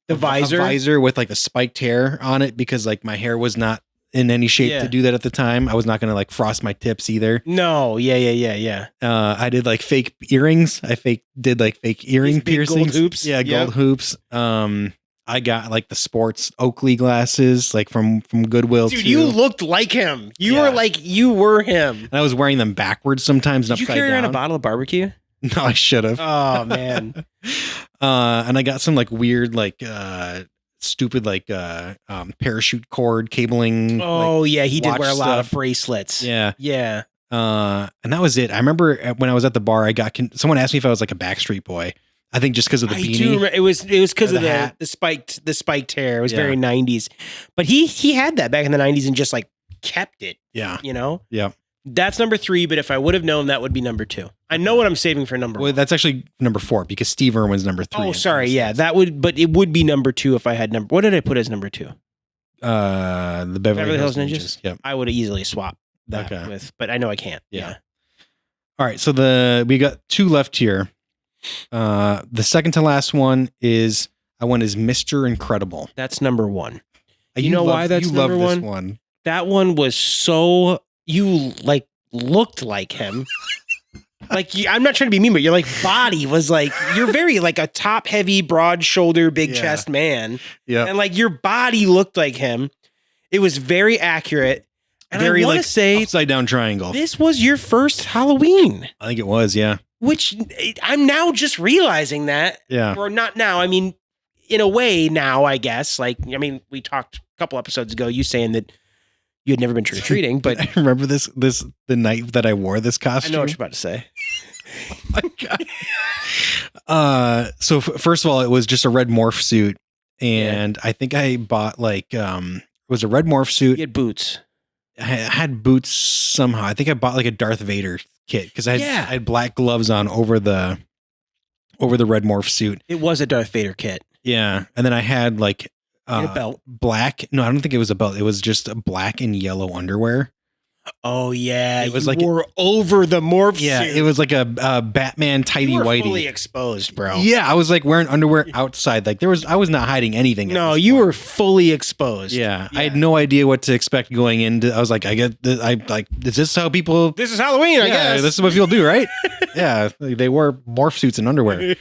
visor with like a spiked hair on it because like my hair was not in any shape to do that at the time. I was not going to like frost my tips either. No. Yeah. I did like fake earrings. Did like fake earring These big piercings. gold hoops. Yeah, Yep. gold hoops. I got like the sports Oakley glasses like from Goodwill Dude, too. you looked like him. You Yeah. were like, you were him. And I was wearing them backwards sometimes and Did you upside carry down. around a bottle of barbecue? No, I should have. Oh, man. And I got some like weird, like stupid, like parachute cord cabling. Oh, yeah. He did watch wear a lot of stuff. bracelets. Yeah. Yeah. And that was it. I remember when I was at the bar, someone asked me if I was like a Backstreet Boy. I think just because of the I beanie. do remember, it was because Or of the hat. the spiked hair. It was Yeah. very 90s. But he had that back in the 90s and just like kept it, Yeah. you know? Yeah. That's number 3, but if I would have known, that would be number 2. I know what I'm saving for number Well, 1. that's actually number 4 because Steve Irwin's number 3. Oh, sorry. Yeah, but it would be number 2 if I had what did I put as number 2? The Beverly Hills Ninjas? Ninjas. Yep. I would have easily swapped that Okay. with, but I know I can't. Yeah. All right. So we got 2 left here. The second to last one is I went as Mr. Incredible. That's number 1. You know why that's you love number this 1? one. That one was so, you like looked like him. Like, I'm not trying to be mean, but your like body was like, you're very like a top heavy, broad shoulder, big Yeah. chest man. Yeah. And like your body looked like him. It was very accurate. And Very I want to like say upside down triangle. this was your first Halloween, I think it was. Yeah. which I'm now just realizing that, Yeah. or not now. I mean, in a way now, I guess. Like, I mean, we talked a couple episodes ago, you saying that you had never been trick or treating, but I remember the night that I wore this I costume. know what you're about to say. Oh my God. So first of all, it was just a red morph suit, and I think I bought like it was a red morph suit. You had boots. I had boots somehow. I think I bought like a Darth Vader kit because I had black gloves on over the red morph suit. It was a Darth Vader kit. Yeah, and then I had like You had a belt. black. No, I don't think it was a belt. It was just a black and yellow underwear. Oh yeah, It was you like- wore over the morph Yeah, suit. it was like a Batman tighty you were whitey. fully exposed, bro. Yeah, I was like wearing underwear outside. Like I was not hiding anything. at No, this you point. were fully exposed. Yeah, I had no idea what to expect going into. I was like, is this how people? This is Halloween, I Yeah, guess. this is what people do, right? Yeah, like, they wore morph suits and underwear.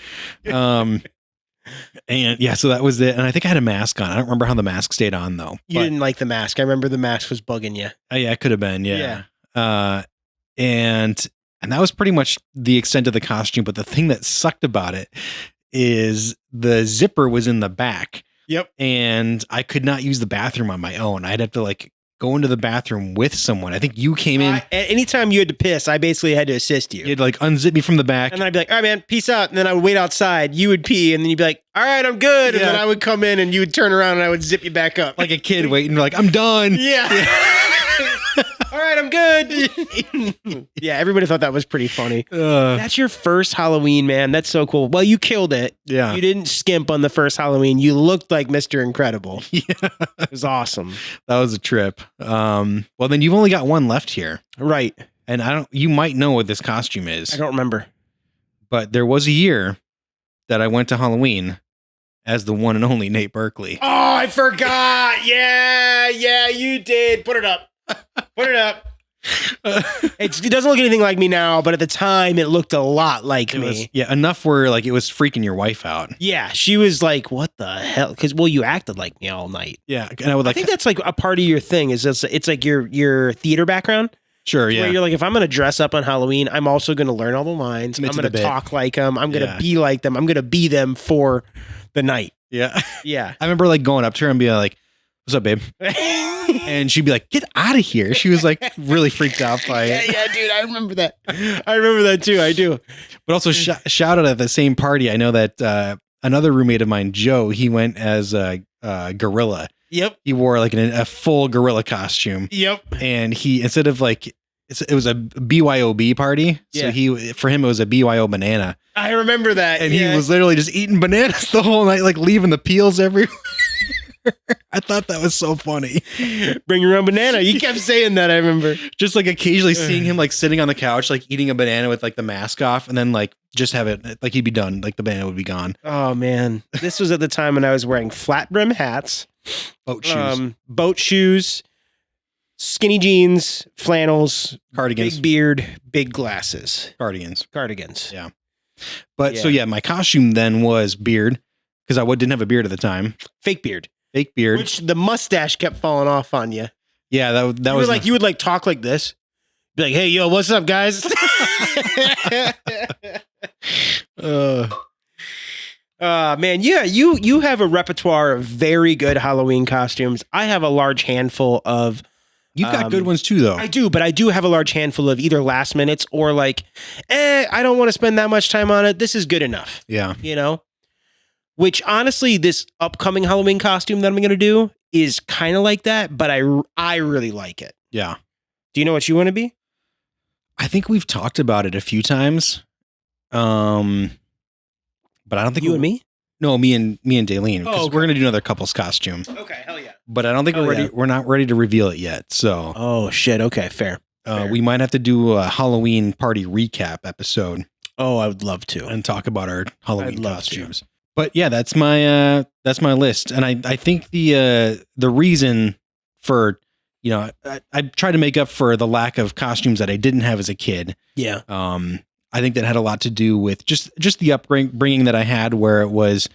And yeah, so that was it. And I think I had a mask on. I don't remember how the mask stayed on though. You didn't like the mask. I remember the mask was bugging you. Yeah, it could have been. Yeah. And that was pretty much the extent of the costume. But the thing that sucked about it is the zipper was in the back. Yep. And I could not use the bathroom on my own. I'd have to like go into the bathroom with someone. I think you came in. Anytime you had to piss, I basically had to assist you. You'd like unzip me from the back. And then I'd be like, all right, man, peace out. And then I would wait outside. You would pee. And then you'd be like, all right, I'm good. And Yeah. then I would come in and you would turn around and I would zip you back up. like a kid waiting, like, I'm done. yeah. All right, I'm good. Yeah, everybody thought that was pretty funny. That's your first Halloween, man. That's so cool. Well, you killed it. Yeah. You didn't skimp on the first Halloween. You looked like Mr. Incredible. Yeah. It was awesome. That was a trip. Well, then you've only got one left here. Right. And you might know what this costume is. I don't remember. But there was a year that I went to Halloween as the one and only Nate Berkeley. Oh, I forgot. Yeah, you did. Put it up. Put it up. It doesn't look anything like me now, but at the time it looked a lot like It me. was, yeah, enough where like it was freaking your wife out. Yeah, she was like, "What the hell?" Because you acted like me all night. Yeah, and I would I like think that's like a part of your thing. Is it's like your theater background. sure, Where yeah, you're like, if I'm going to dress up on Halloween, I'm also going to learn all the lines. Commit I'm to going the to bit. talk like them. I'm going to Yeah. be like them. I'm going to be them for the night. yeah. Yeah. I remember like going up to her and being like, "What's up, babe?" And she'd be like, "Get out of here!" She was like really freaked out by it. yeah, dude. I remember that. I remember that too. I do. But also shout out at the same party. I know that another roommate of mine, Joe, he went as a gorilla. Yep. He wore like a full gorilla costume, Yep. and he instead of like it was a BYOB party, so Yeah. for him it was a BYO banana, I remember that. and yeah. he was literally just eating bananas the whole night, like leaving the peels everywhere. I thought that was so funny. Bring your own banana. You kept saying that. I remember. Just like occasionally seeing him like sitting on the couch, like eating a banana with like the mask off, and then like just have it like he'd be done, like the banana would be gone. Oh man, this was at the time when I was wearing flat brim hats, boat shoes, skinny jeans, flannels, Cardigans, big beard, big glasses, cardigans. cardigans. Yeah. But so yeah, my costume then was beard because I didn't have a beard at the time. Fake beard, Fake beard. which the mustache kept falling off on you. Yeah, that You was were like, you would like talk like this, be like, "Hey, yo, what's up, guys?" Man, yeah, you have a repertoire of very good Halloween costumes. I have a large handful of. You've got good ones too, though. I do, but I do have a large handful of either last minutes or like, I don't want to spend that much time on it. This is good enough, Yeah. you know? Which honestly, this upcoming Halloween costume that I'm going to do is kind of like that, but I really like it. Yeah. Do you know what you want to be? I think we've talked about it a few times. But I don't think You and me? No, me and Daleen, because Oh, okay. we're gonna do another couple's costume. Okay, hell yeah. But I don't think we're ready. Yeah. We're not ready to reveal it yet. So Oh shit. Okay, fair. Fair. we might have to do a Halloween party recap episode Oh, I would love to. and talk about our Halloween I'd love costumes. But yeah, that's my list, and I think the reason for I tried to make up for the lack of costumes that I didn't have as a kid. Yeah. I think that had a lot to do with just the upbringing that I had, where it was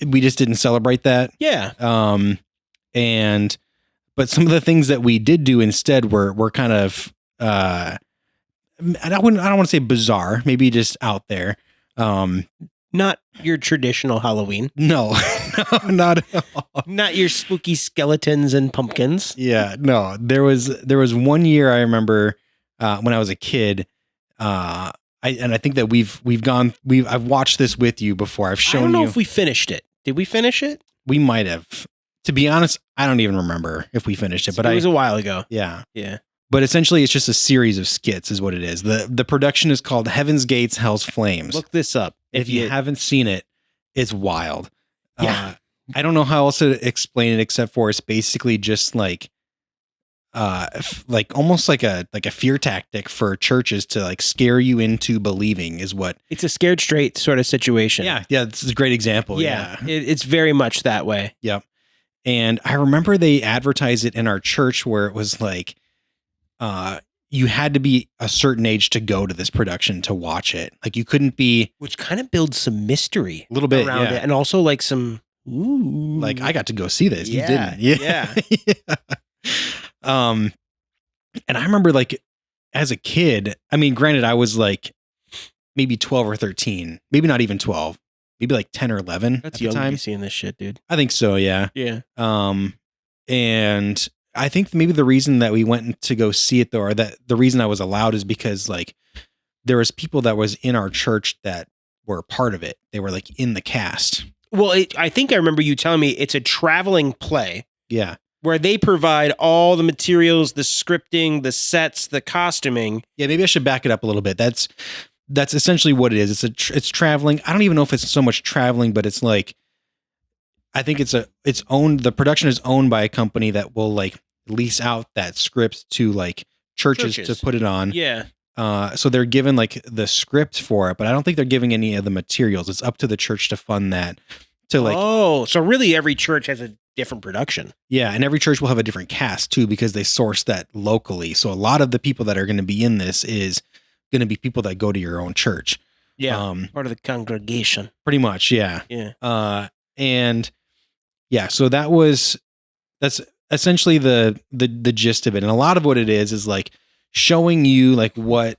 we just didn't celebrate that. Yeah. But some of the things that we did do instead were kind of I don't want to say bizarre, maybe just out there. Not your traditional Halloween. No, not at all. Not your spooky skeletons and pumpkins. Yeah, no. There was one year I remember when I was a kid. I think that I've watched this with you before. I've shown you. I don't know if we finished it. Did we finish it? We might have. To be honest, I don't even remember if we finished it. But it was a while ago. yeah. Yeah. But essentially, it's just a series of skits, is what it is. The production is called Heaven's Gates, Hell's Flames. Look this up. If you haven't seen it, it's wild. Yeah. I don't know how else to explain it except for it's basically just like like almost like a fear tactic for churches to like scare you into believing is what. It's a scared straight sort of situation. Yeah, this is a great example. Yeah. It's very much that way. Yep. And I remember they advertised it in our church where it was like, you had to be a certain age to go to this production to watch it. Like you couldn't be, Which kind of builds some mystery a little bit around it, and also like some like I got to go see this. Yeah, You didn't. Yeah. And I remember like as a kid, I mean, granted, I was like maybe 12 or 13, maybe not even 12, maybe like 10 or 11 That's at the young to time. be seeing this shit, dude. I think so. Yeah. Yeah. And I think maybe the reason that we went to go see it though, or that the reason I was allowed is because like there was people that was in our church that were part of it. They were like in the cast. Well, I think I remember you telling me it's a traveling play Yeah. where they provide all the materials, the scripting, the sets, the costuming. Yeah. Maybe I should back it up a little bit. That's essentially what it is. It's traveling. I don't even know if it's so much traveling, but it's like, I think it's owned. The production is owned by a company that will like lease out that script to like churches to put it on. Yeah. So they're given like the script for it, but I don't think they're giving any of the materials. It's up to the church to fund that. To like, oh, so really every church has a different production. yeah, and every church will have a different cast too because they source that locally. So a lot of the people that are going to be in this is going to be people that go to your own church. Yeah. Part of the congregation. Pretty much, yeah. Yeah. And yeah, so that's essentially the gist of it. And a lot of what it is like showing you like what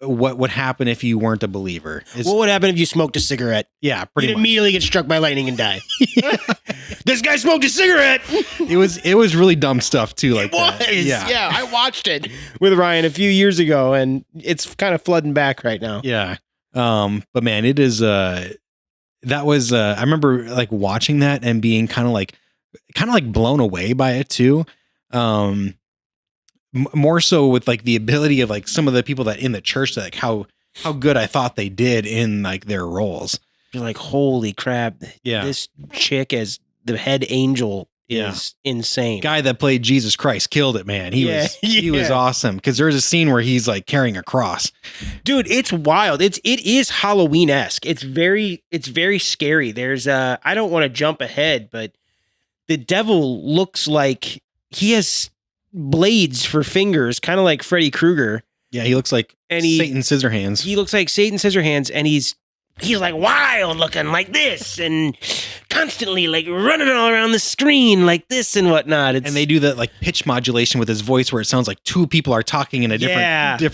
would happen if you weren't a believer. What would happen if you smoked a cigarette? Yeah, pretty You'd much. immediately get struck by lightning and die. This guy smoked a cigarette. It was really dumb stuff too, like that. Yeah, I watched it with Ryan a few years ago, and it's kind of flooding back right now. Yeah. But man, it is that was I remember like watching that and being kind of like blown away by it too. More so with like the ability of like some of the people that in the church, like how good I thought they did in like their roles. You're like, holy crap. Yeah. This chick as the head angel is insane. Guy that played Jesus Christ killed it, man. He was awesome. Cause there's a scene where he's like carrying a cross. Dude, it's wild. It is Halloween-esque. It's very scary. There's I don't want to jump ahead, but the devil looks like he has blades for fingers, kind of like Freddy Krueger. Yeah, he looks like Satan Scissorhands. He looks like Satan Scissorhands, and he's like wild looking like this, and constantly like running all around the screen like this and whatnot. And they do that like pitch modulation with his voice where it sounds like two people are talking in a different pitch.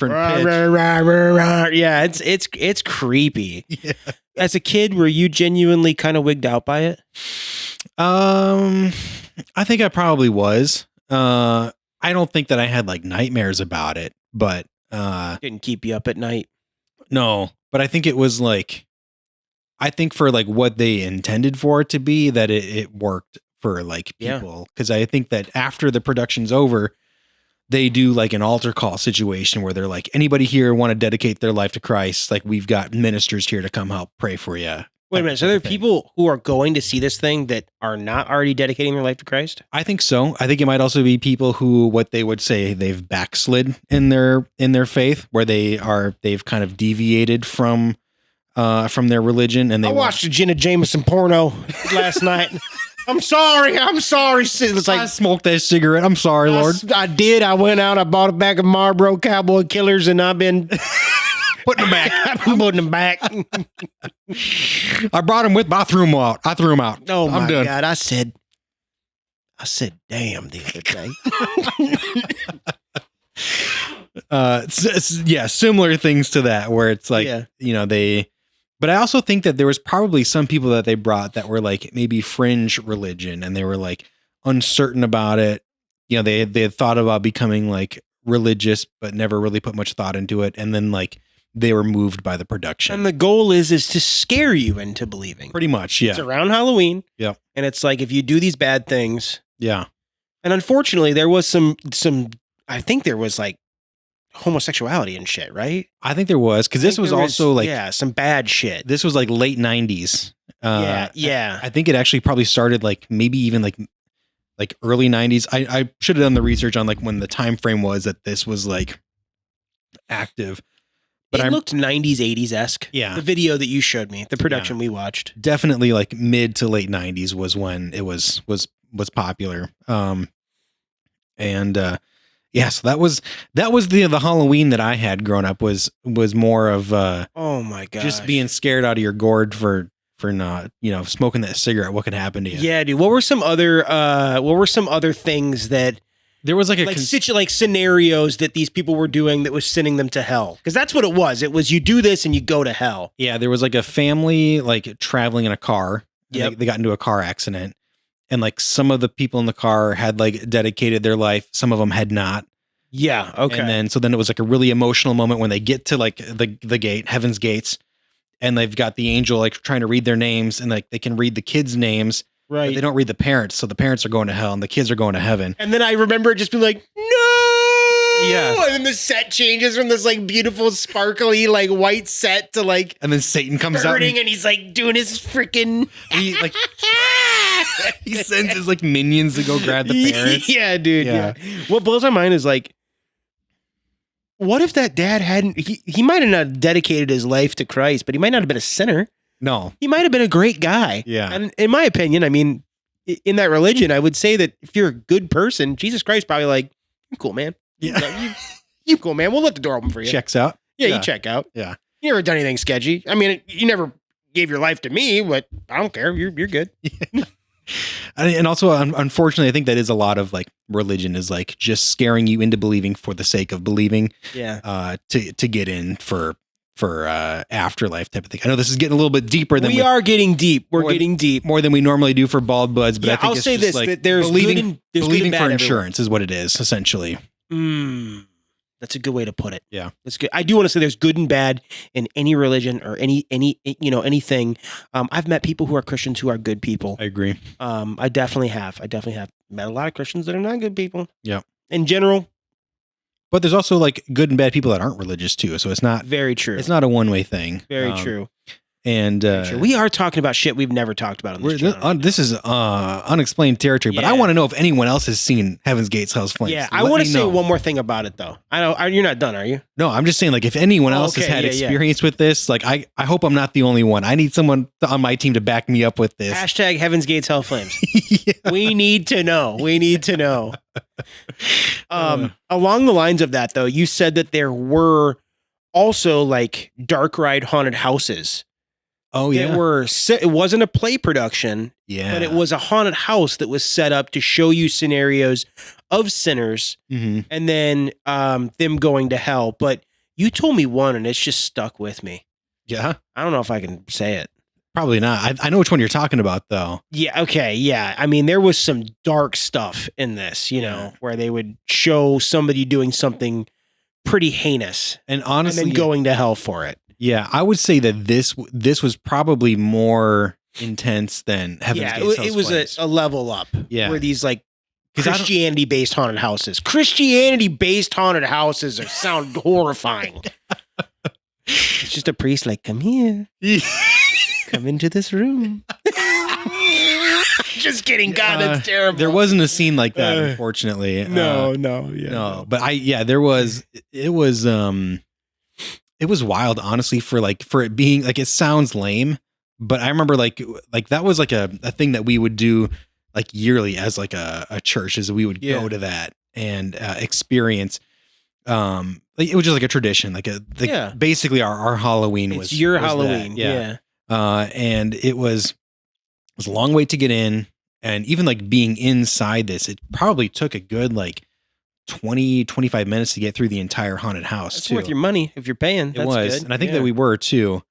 Yeah, it's creepy. Yeah. As a kid, were you genuinely kind of wigged out by it? I think I probably was. I don't think that I had like nightmares about it, but Didn't keep you up at night. no, but I think it was like, I think for like what they intended for it to be, that it worked for like people. Cause I think that after the production's over, they do like an altar call situation where they're like, anybody here want to dedicate their life to Christ? Like we've got ministers here to come help pray for you. Wait a minute. So there are people who are going to see this thing that are not already dedicating their life to Christ? I think so. I think it might also be people who, what they would say, they've backslid in their faith, where they've kind of deviated from their religion. And they I watched a Jenna Jameson porno last night. I'm sorry. It's like, I smoked that cigarette. I'm sorry, Lord. I did. I went out. I bought a bag of Marlboro Cowboy Killers, and I've been putting them back. I'm putting them back. I brought them with, but I threw them out. Oh my I'm done. God! I said, damn, the other day. Yeah, similar things to that, where it's like, but I also think that there was probably some people that they brought that were like maybe fringe religion, and they were like uncertain about it. You know, they had thought about becoming like religious, but never really put much thought into it. And then like they were moved by the production. And the goal is to scare you into believing. Pretty much, yeah. It's around Halloween. Yeah. And it's like, if you do these bad things. Yeah. And unfortunately, there was some, I think there was like homosexuality and shit, right? I think there was, because this was also like, some bad shit. This was like late 90s. Yeah. I think it actually probably started like maybe even like like early 90s. I should have done the research on like when the time frame was that this was like active. But It I'm looked 90s, 80s esque. Yeah. The video that you showed me, the production we watched. definitely like mid to late 90s was when it was popular. Yeah, so that was the Halloween that I had growing up was more of Oh my god. just being scared out of your gourd for not, smoking that cigarette. What could happen to you? Yeah, dude. What were some other things that There was like a like scenarios that these people were doing that was sending them to hell? Because that's what it was. It was you do this and you go to hell. yeah, there was like a family like traveling in a car. Yep. They got into a car accident, and like some of the people in the car had like dedicated their life. Some of them had not. Yeah. Okay. And then it was like a really emotional moment when they get to like the gate, heaven's gates, and they've got the angel like trying to read their names, and like they can read the kids' names, but right. they don't read the parents. So the parents are going to hell and the kids are going to heaven. And then I remember it just being like, no. Yeah. And then the set changes from this like beautiful, sparkly, like white set to like And then Satan comes burning, out and he's like doing his freaking. he like he sends his like minions to go grab the parents. Yeah, dude. Yeah. Yeah. What blows my mind is like, what if that dad hadn't? He might have not dedicated his life to Christ, but he might not have been a sinner. No. He might have been a great guy. Yeah. And in my opinion, I mean, in that religion, I would say that if you're a good person, Jesus Christ probably like, you're cool, man. Yeah. You cool, man. We'll let the door open for you. Checks out. Yeah, Yeah. you check out. Yeah. You never done anything sketchy. I mean, you never gave your life to me, but I don't care. You're good. And also, unfortunately, I think that is a lot of like religion is like just scaring you into believing for the sake of believing, Yeah. to get in for afterlife type of thing. I know this is getting a little bit deeper than We are getting deep. We're more- getting deep. more than we normally do for bald buds, but Yeah, I think I'll it's say just this: like that there's believing, good and, there's believing good for and bad insurance is what it is essentially. everywhere. That's a good way to put it. Yeah. That's good. I do want to say there's good and bad in any religion or any anything. I've met people who are Christians who are good people. I agree. I definitely have met a lot of Christians that are not good people. Yeah. In general, But there's also like good and bad people that aren't religious too. So it's not very true. a one-way thing. Very true. And Very true. We are talking about shit we've never talked about on this channel. this is unexplained territory, but I Yeah. want to know if anyone else has seen Heaven's Gates, Hell's Flames. Yeah, I Let want me to say know. one more thing about it though. I know you're not done, are you? No, I'm just saying, like, if anyone else has Okay, had yeah, yeah. experience with this, like, I hope I'm not the only one. I need someone on my team to back me up with this. Hashtag Heaven's Gates Hell Flames. Yeah. We need to know. We need to know. Along the lines of that, though, you said that there were also like dark ride haunted houses Oh yeah, that were set. It wasn't a play production, yeah. but it was a haunted house that was set up to show you scenarios of sinners Mhm. and then them going to hell. But you told me one, and it's just stuck with me. Yeah, I don't know if I can say it. probably not. I know which one you're talking about, though. Yeah. Okay. Yeah. I mean, there was some dark stuff in this, Yeah. where they would show somebody doing something pretty heinous And and honestly, then going to hell for it. yeah, I would say that this was probably more intense than Heaven's Yeah. Gates. It Hell's was Flames. a level up. Yeah. Where these like 'Cause I don't- Christianity based haunted houses. Christianity based haunted houses sound horrifying. It's just a priest like, come here, come into this room. Just kidding. God, that's terrible. There wasn't a scene like that, unfortunately. no. But it was wild, honestly, for it being like, it sounds lame, but I remember like that was like a thing that we would do like yearly as like a church, is we would Yeah. go to that and experience. Like, it was just like a tradition, Yeah. basically our Halloween It's was your was that. Halloween. Yeah. And it was a long wait to get in. And even like being inside this, it probably took a good like 20, 25 minutes to get through the entire haunted house. It's too. worth your money if you're paying. It That's was. good. And I think Yeah. that we were too.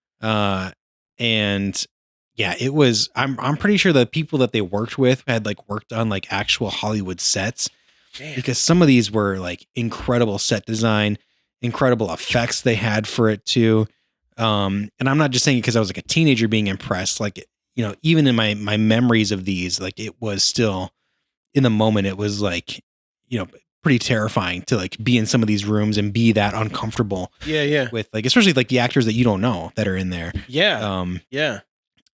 And yeah, it was, I'm pretty sure the people that they worked with had like worked on like actual Hollywood sets, Damn. because some of these were like incredible set design, incredible effects they had for it too. And I'm not just saying it because I was like a teenager being impressed. Like, even in my memories of these, like, it was still in the moment, it was like, pretty terrifying to like be in some of these rooms and be that uncomfortable Yeah. with like, especially like the actors that you don't know that are in there. Yeah.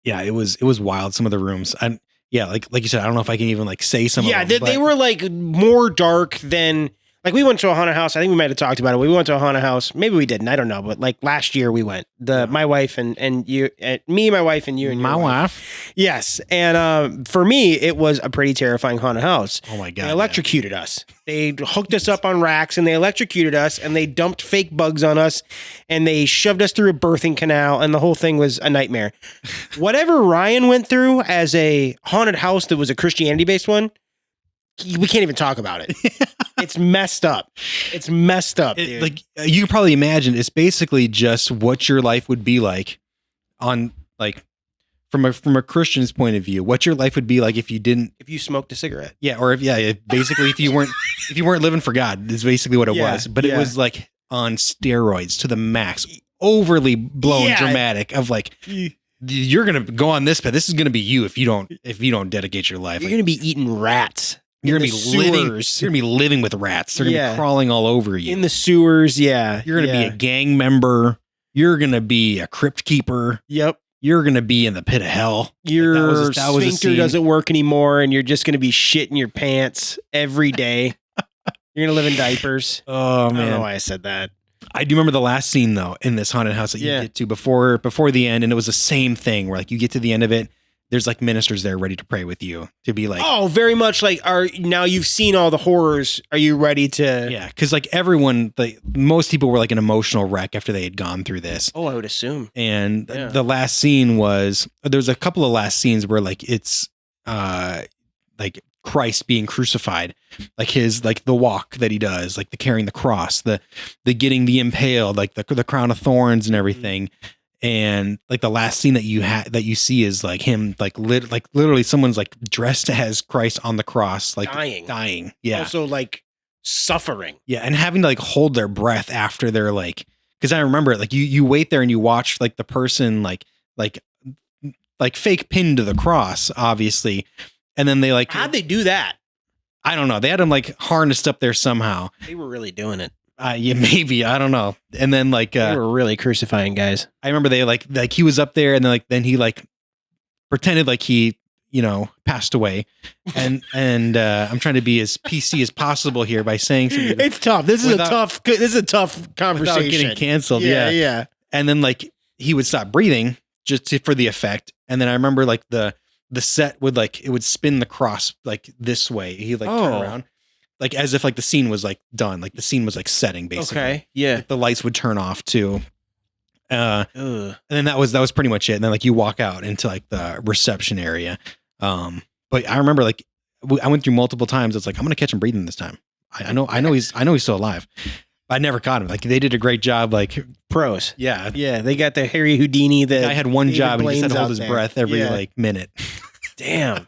Yeah, it was wild. Some of the rooms, and yeah, like you said, I don't know if I can even like say some. Yeah, of them, they were like more dark than like we went to a haunted house. I think we might have talked about it. We went to a haunted house. Maybe we didn't. I don't know. But like last year we went. My wife and you, me, my wife, and you and my your wife. Yes, and for me, it was a pretty terrifying haunted house. Oh my god! They electrocuted us. They hooked us up on racks and they electrocuted us and they dumped fake bugs on us and they shoved us through a birthing canal and the whole thing was a nightmare. Whatever Ryan went through as a haunted house that was a Christianity based one, we can't even talk about it. It's messed up. It's messed up, dude. Like you can probably imagine, it's basically just what your life would be like on like from a Christian's point of view, what your life would be like if you smoked a cigarette. Yeah, or basically if you weren't living for God is basically what it was. But it was like on steroids to the max, overly blown dramatic of like you're gonna go on this path. This is gonna be you if you don't dedicate your life. You're gonna be eating rats. You're gonna be living with rats. They're gonna be crawling all over you in the sewers. Yeah, you're gonna be a gang member. You're gonna be a crypt keeper. Yep. You're gonna be in the pit of hell. Your sphincter doesn't work anymore, and you're just gonna be shitting your pants every day. You're gonna live in diapers. Oh man, I don't know why I said that. I do remember the last scene though in this haunted house that you get to before the end, and it was the same thing where like you get to the end of it. There's like ministers there ready to pray with you to be like, oh, very much like, now you've seen all the horrors. Are you ready to? Yeah. Cause like everyone, like most people were like an emotional wreck after they had gone through this. Oh, I would assume. And the last scene there's a couple of last scenes where like it's like Christ being crucified, like his, like the walk that he does, like the carrying the cross, the getting the impaled, like the crown of thorns and everything. And like the last scene that you see is like him, like literally someone's like dressed as Christ on the cross, like dying. Yeah. Also like suffering. Yeah. And having to like hold their breath after they're like, cause I remember it, like you wait there and you watch like the person like fake pinned to the cross, obviously. And then they like, how'd they do that? I don't know. They had him like harnessed up there somehow. They were really doing it. Yeah, maybe. I don't know. And then like they were really crucifying guys. I remember they like he was up there and then he like pretended like he, passed away. And I'm trying to be as PC as possible here by saying something. It's tough. This is a tough conversation. Without getting canceled. Yeah. And then like he would stop breathing for the effect. And then I remember like the set would like it would spin the cross like this way. He like turn around. Like as if like the scene was like done, like the scene was like setting basically. Okay, yeah. Like the lights would turn off too. And then that was pretty much it. And then like you walk out into like the reception area. But I remember like I went through multiple times. It's like I'm gonna catch him breathing this time. I know he's still alive. But I never caught him. Like they did a great job. Like pros. Yeah, they got the Harry Houdini. I had one job and he just had to hold his breath every like minute. Damn,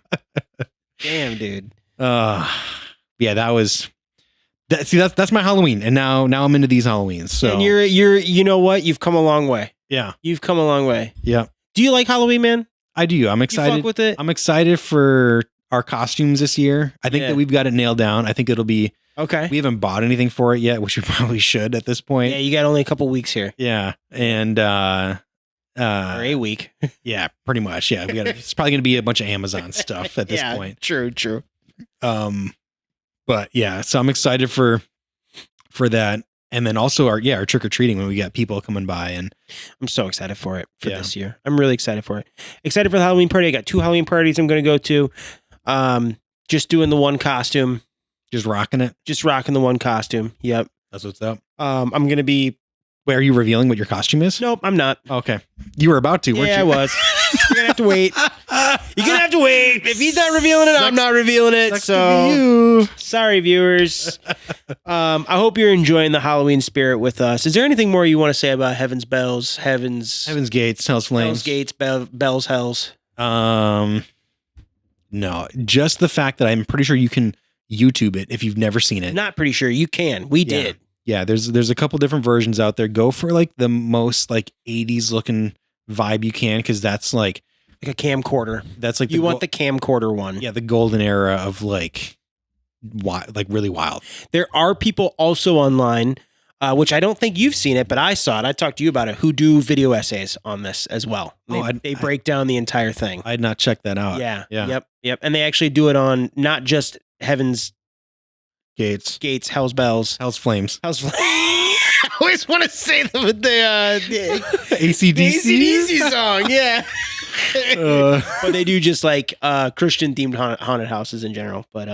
dude. Yeah, that's my Halloween, and now I'm into these Halloweens. So and you're you know what? You've come a long way. Yeah, you've come a long way. Yeah. Do you like Halloween, man? I do. I'm excited. You fuck with it? I'm excited for our costumes this year. I think that we've got it nailed down. I think it'll be okay. We haven't bought anything for it yet, which we probably should at this point. Yeah, you got only a couple weeks here. Yeah, and or a week. Yeah, pretty much. Yeah, it's probably going to be a bunch of Amazon stuff at this point. True. But yeah, so I'm excited for that, and then also our trick or treating when we got people coming by, and I'm so excited for it this year. I'm really excited for it. Excited for the Halloween party. I got 2 Halloween parties I'm going to go to. Just doing the one costume, just rocking it, just rocking the one costume. Yep, that's what's up. I'm going to be. Wait, are you revealing what your costume is? Nope, I'm not. Okay, you were about to, weren't you? Yeah, I was. You're gonna have to wait. You're gonna have to wait. If he's not revealing it, I'm not revealing it. So sorry, viewers. I hope you're enjoying the Halloween spirit with us. Is there anything more you want to say about Heaven's Bells, Heaven's Gates, Hell's Flames, Hell's Gates, Bells, Hells? No, just the fact that I'm pretty sure you can YouTube it if you've never seen it. Not pretty sure you can. We did. Yeah, there's a couple different versions out there. Go for like the most like 80s looking vibe you can, because that's like a camcorder. That's like you want the camcorder one. Yeah, the golden era of like really wild. There are people also online which I don't think you've seen it, but I saw it. I talked to you about it. Who do video essays on this as well? They break down the entire thing. I had not checked that out. Yeah. Yep. And they actually do it on not just Heaven's Gates, Hell's Bells, Hell's Flames, I always want to say the AC/DC song. Yeah. Uh, But they do just like Christian themed haunted houses in general. But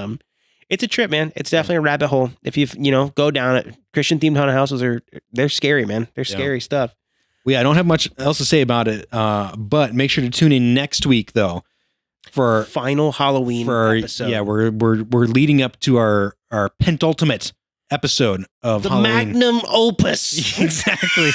it's a trip, man. It's definitely a rabbit hole. If you go down it, Christian themed haunted houses they're scary, man. They're scary stuff. Well, yeah, I don't have much else to say about it. But make sure to tune in next week though for final Halloween episode. Yeah, we're leading up to our penultimate episode of the Halloween. magnum opus. Exactly.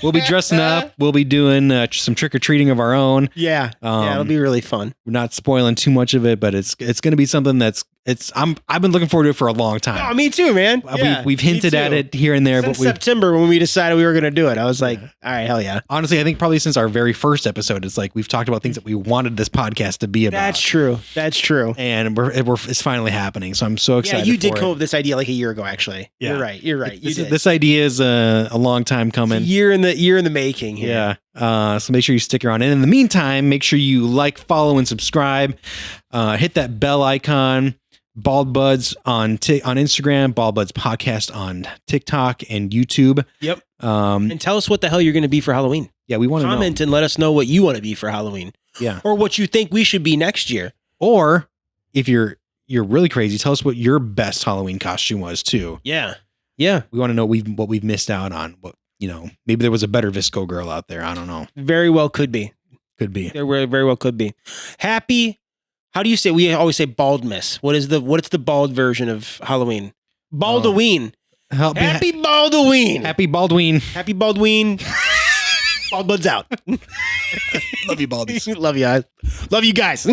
We'll be dressing up. We'll be doing some trick or treating of our own. Yeah, it'll be really fun. We're not spoiling too much of it, but it's going to be something I've been looking forward to it for a long time. Oh, me too, man. Yeah, we've hinted at it here and there, since but September when we decided we were going to do it, I was like, all right, hell yeah. Honestly, I think probably since our very first episode, it's like we've talked about things that we wanted this podcast to be about. That's true. And it's finally happening. So I'm so excited. Yeah, you did come up with this idea like a year ago, actually. Yeah. You're right. This idea is a long time coming. It's a year in the making here. Yeah. So make sure you stick around. And in the meantime, make sure you like, follow, and subscribe. Hit that bell icon. Bald Buds on Instagram, Bald Buds Podcast on TikTok and YouTube. Yep. And tell us what the hell you're going to be for Halloween. Yeah, we want to comment and let us know what you want to be for Halloween. Yeah. Or what you think we should be next year. Or if you're really crazy, tell us what your best Halloween costume was too. Yeah. Yeah. We want to know what we've missed out on. What maybe there was a better Visco girl out there. I don't know. Very well could be. Could be. There very well could be. How do you say? We always say Baldmas. What's the bald version of Halloween? Baldween. Happy Baldween. Happy Baldween. Happy Baldween. Bald Buds out. Love you, Baldies. Love you guys.